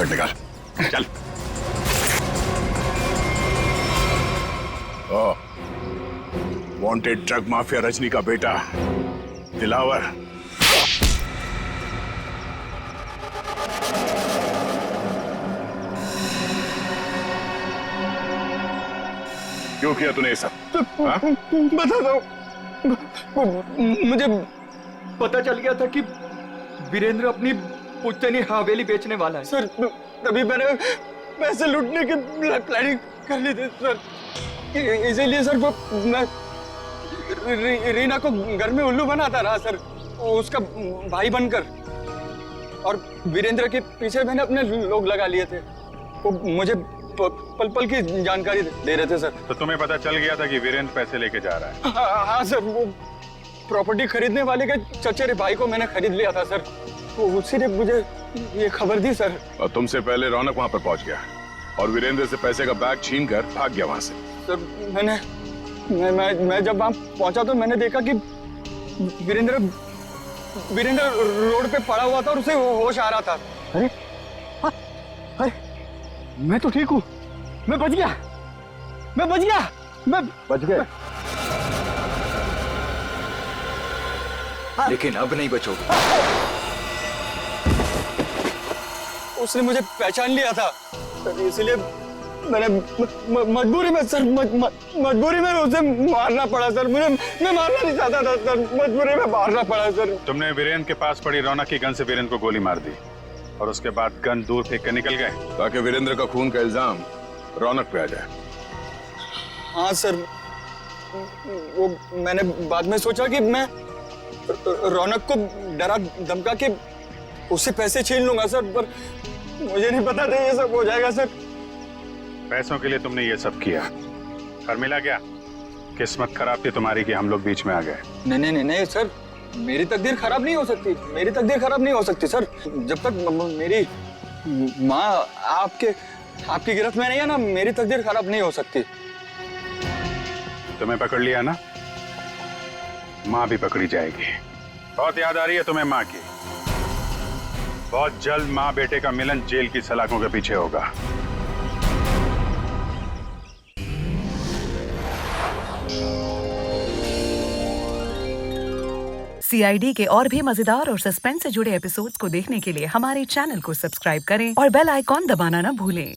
पैकेट निकाल चल। वांटेड ड्रग माफिया रजनी का बेटा दिलावर। क्यों किया तूने ये सब? बता दो, मुझे पता चल गया था कि वीरेंद्र अपनी पुश्तैनी हवेली बेचने वाला है सर। तभी मैंने पैसे लूटने की प्लानिंग कर ली थी सर। इसीलिए सर मैं रीना को घर में उल्लू बनाता रहा सर, उसका भाई बनकर। और वीरेंद्र के पीछे मैंने अपने लोग लगा लिए थे, वो मुझे पल पल की जानकारी दे रहे थे सर। तो तुम्हें पता चल गया था कि वीरेंद्र पैसे लेके जा रहा है? हाँ सर, वो प्रॉपर्टी खरीदने वाले के चचेरे भाई को मैंने खरीद लिया था सर, तो उसी ने मुझे ये खबर दी सर। और तुमसे पहले रौनक वहां पर पहुंच गया और वीरेंद्र से पैसे का बैग छीन कर भाग गया वहां से। सर मैं जब वहां पहुंचा तो मैंने देखा कि वीरेंद्र रोड पे पड़ा हुआ था और उसे होश आ रहा था। अरे अरे मैं तो ठीक हूँ, मैं बच गया, मैं बच गया। लेकिन अब नहीं बचोगे। उसने मुझे पहचान लिया था सर, इसलिए मैंने मजबूरी में सर मजबूरी में उसे मारना पड़ा सर। मैं मारना नहीं चाहता था सर, मजबूरी में मारना पड़ा सर। तुमने वीरेंद्र के पास पड़ी रौनक की गन से वीरेंद्र को गोली मार दी और उसके बाद गन दूर फेंक कर निकल गए ताकि वीरेंद्र का खून का इल्जाम रौनक पे आ जाए। हाँ सर, वो मैंने बाद में सोचा कि मैं रौनक को डरा धमका के उससे पैसे छीन लूंगा सर, पर मुझे नहीं पता था ये सब हो जाएगा सर। पैसों के लिए तुमने ये सब किया, पर मिला क्या? किस्मत खराब थी तुम्हारी कि हम लोग बीच में आ गए। नहीं सर, मेरी तकदीर खराब नहीं हो सकती, मेरी तकदीर खराब नहीं हो सकती सर। जब तक मेरी माँ आपकी गिरफ्त में नहीं है ना, मेरी तकदीर खराब नहीं हो सकती। तुम्हें पकड़ लिया ना, माँ भी पकड़ी जाएगी। बहुत याद आ रही है तुम्हें माँ की। बहुत जल्द माँ बेटे का मिलन जेल की सलाखों के पीछे होगा। CID के और भी मजेदार और सस्पेंस से जुड़े एपिसोड्स को देखने के लिए हमारे चैनल को सब्सक्राइब करें और बेल आइकॉन दबाना ना भूलें।